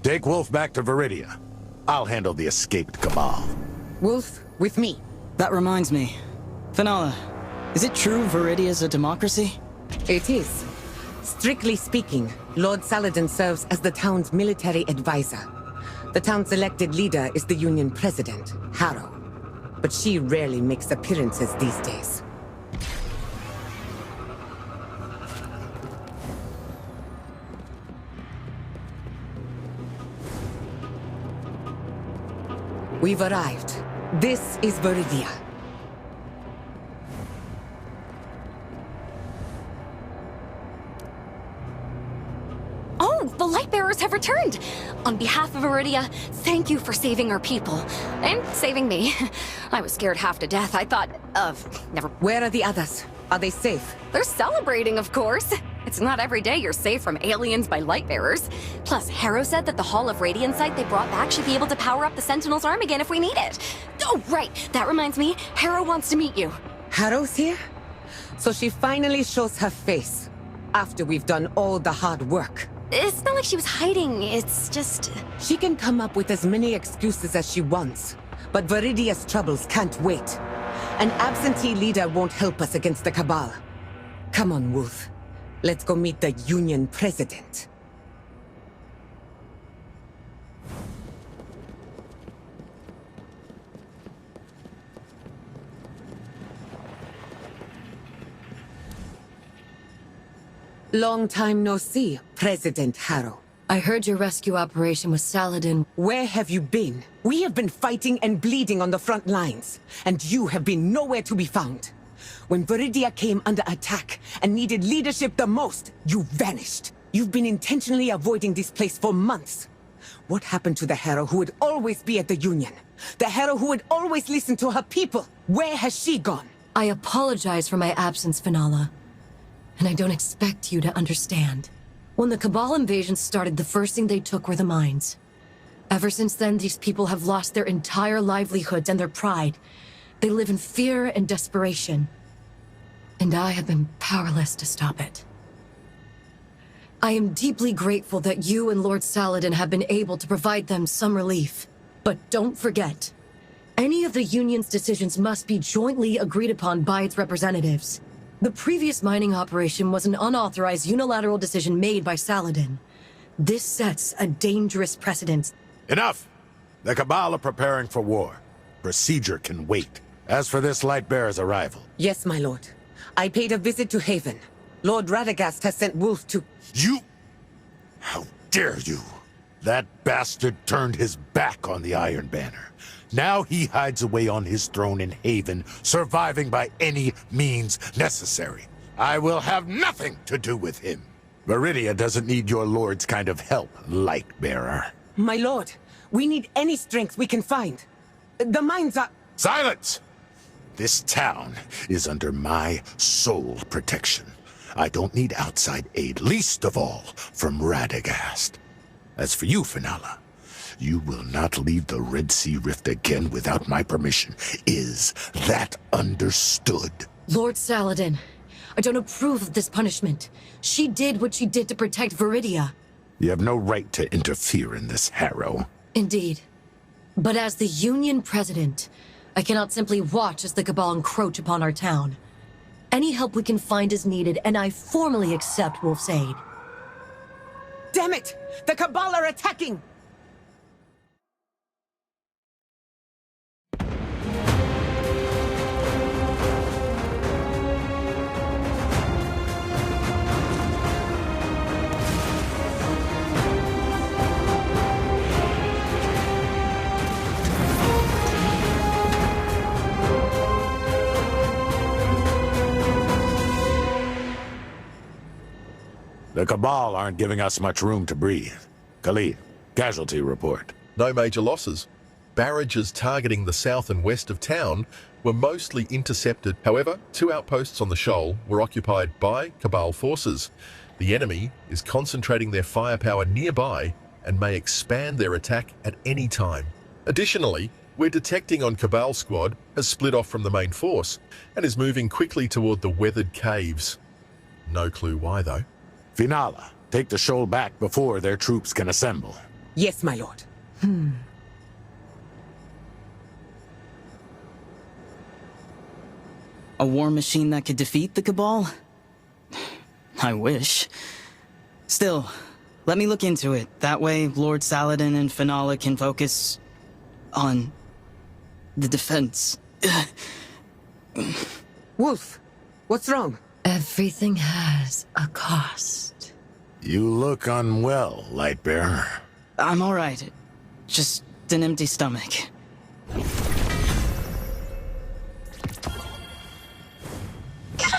Take Wolf back to Viridia. I'll handle the escaped Cabal.
Wolf, with me.
That reminds me. Finala, is it true Viridia's a democracy?
It is. Strictly speaking, Lord Saladin serves as the town's military advisor. The town's elected leader is the Union president, Harrow. But she rarely makes appearances these days. We've arrived. This is Viridia.
Oh, the Lightbearers have returned! On behalf of Viridia, thank you for saving our people. And saving me. I was scared half to death. I thought never...
Where are the others? Are they safe?
They're celebrating, of course. It's not every day you're safe from aliens by Lightbearers. Plus, Harrow said that the Hall of Radiant site they brought back should be able to power up the Sentinel's arm again if we need it. Oh, right. That reminds me. Harrow wants to meet you.
Harrow's here? So she finally shows her face. After we've done all the hard work.
It's not like she was hiding. It's just...
She can come up with as many excuses as she wants. But Viridia's troubles can't wait. An absentee leader won't help us against the Cabal. Come on, Wolf. Let's go meet the Union president. Long time no see, President Harrow.
I heard your rescue operation with Saladin.
Where have you been? We have been fighting and bleeding on the front lines, and you have been nowhere to be found. When Viridia came under attack and needed leadership the most, you vanished. You've been intentionally avoiding this place for months. What happened to the Harrow who would always be at the Union? The Harrow who would always listen to her people? Where has she gone?
I apologize for my absence, Finala. And I don't expect you to understand. When the Cabal invasion started, the first thing they took were the mines. Ever since then, these people have lost their entire livelihoods and their pride. They live in fear and desperation. And I have been powerless to stop it. I am deeply grateful that you and Lord Saladin have been able to provide them some relief. But don't forget, any of the Union's decisions must be jointly agreed upon by its representatives. The previous mining operation was an unauthorized unilateral decision made by Saladin. This sets a dangerous precedent.
Enough! The Cabal are preparing for war. Procedure can wait. As for this Lightbearer's arrival...
Yes, my lord. I paid a visit to Haven. Lord Radagast has sent Wolf to...
You... How dare you! That bastard turned his back on the Iron Banner. Now he hides away on his throne in Haven, surviving by any means necessary. I will have nothing to do with him. Viridia doesn't need your lord's kind of help, Lightbearer.
My lord, we need any strength we can find. The mines are...
Silence! This town is under my sole protection. I don't need outside aid, least of all from Radagast. As for you, Finala, you will not leave the Red Sea Rift again without my permission. Is that understood?
Lord Saladin, I don't approve of this punishment. She did what she did to protect Viridia.
You have no right to interfere in this, Harrow.
Indeed. But as the Union president, I cannot simply watch as the Cabal encroach upon our town. Any help we can find is needed, and I formally accept Wolf's aid.
Damn it! The Cabal are attacking!
The Cabal aren't giving us much room to breathe. Khalid, casualty report.
No major losses. Barrages targeting the south and west of town were mostly intercepted. However, 2 outposts on the shoal were occupied by Cabal forces. The enemy is concentrating their firepower nearby and may expand their attack at any time. Additionally, we're detecting on Cabal squad has split off from the main force and is moving quickly toward the weathered caves. No clue why, though.
Finala, take the shoal back before their troops can assemble.
Yes, my lord.
A war machine that could defeat the Cabal? I wish. Still, let me look into it. That way, Lord Saladin and Finala can focus on the defense.
Wolf, what's wrong?
Everything has a cost.
You look unwell, Lightbearer.
I'm alright. Just an empty stomach.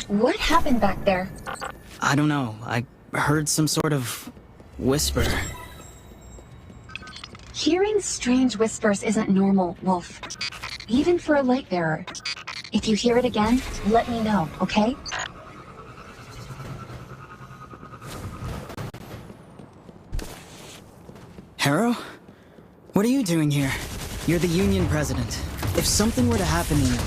What happened back there?
I don't know. I heard some sort of whisper.
Hearing strange whispers isn't normal, Wolf. Even for a light bearer. If you hear it again, let me know, okay?
Harrow? What are you doing here? You're the Union president. If something were to happen to you...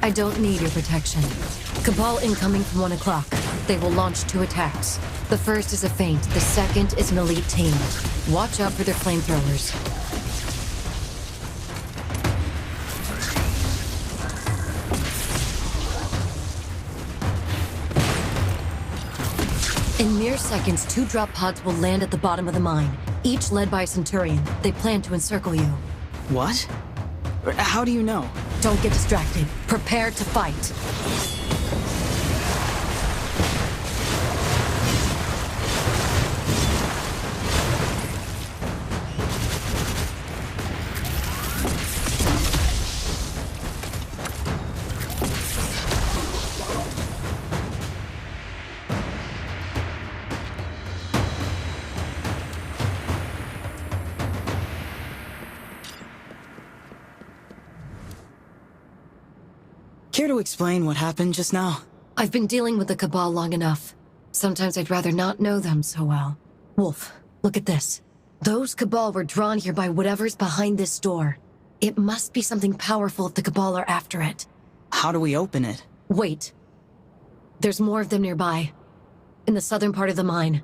I don't need your protection. Cabal incoming from 1 o'clock. They will launch 2 attacks. The first is a feint, the second is an elite team. Watch out for their flamethrowers. In mere seconds, 2 drop pods will land at the bottom of the mine, each led by a Centurion. They plan to encircle you.
What? How do you know?
Don't get distracted. Prepare to fight.
Care to explain what happened just now?
I've been dealing with the Cabal long enough. Sometimes I'd rather not know them so well. Wolf, look at this. Those Cabal were drawn here by whatever's behind this door. It must be something powerful if the Cabal are after it.
How do we open it?
Wait. There's more of them nearby. In the southern part of the mine.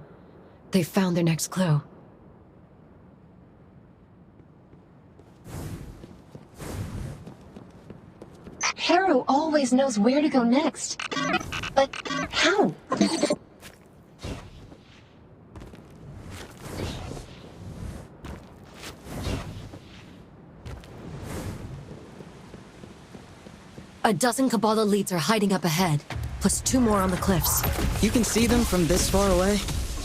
They've found their next clue.
Harrow always knows where to go next. But how?
A dozen Cabal elites are hiding up ahead, plus 2 more on the cliffs.
You can see them from this far away?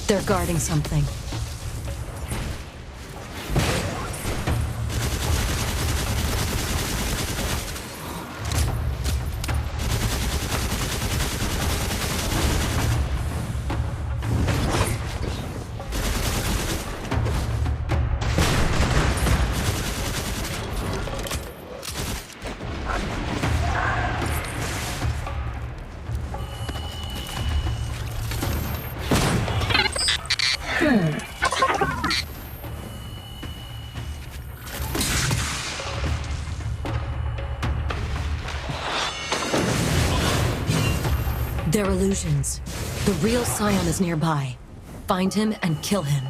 They're guarding something. They're illusions. The real Scion is nearby. Find him and kill him.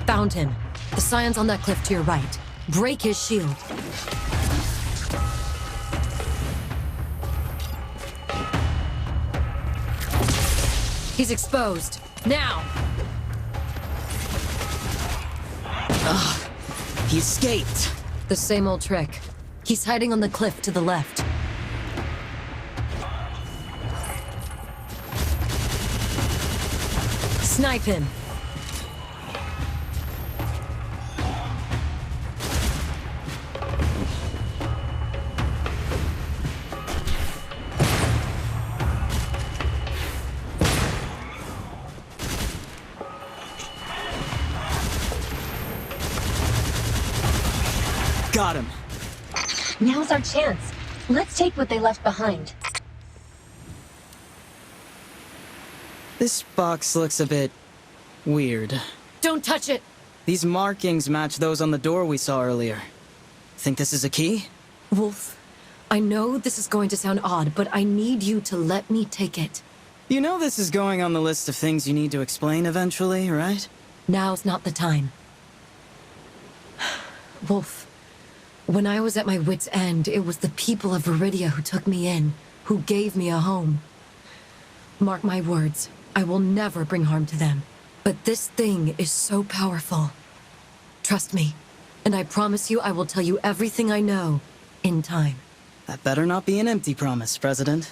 Found him. The Scion's on that cliff to your right. Break his shield. He's exposed. Now!
Ugh. He escaped.
The same old trick. He's hiding on the cliff to the left. Snipe him.
Got him.
Now's our chance. Let's take what they left behind.
This box looks a bit weird.
Don't touch it!
These markings match those on the door we saw earlier. Think this is a key?
Wolf, I know this is going to sound odd, but I need you to let me take it.
You know this is going on the list of things you need to explain eventually, right?
Now's not the time. Wolf, when I was at my wit's end, it was the people of Viridia who took me in, who gave me a home. Mark my words, I will never bring harm to them. But this thing is so powerful. Trust me, and I promise you I will tell you everything I know in time.
That better not be an empty promise, President.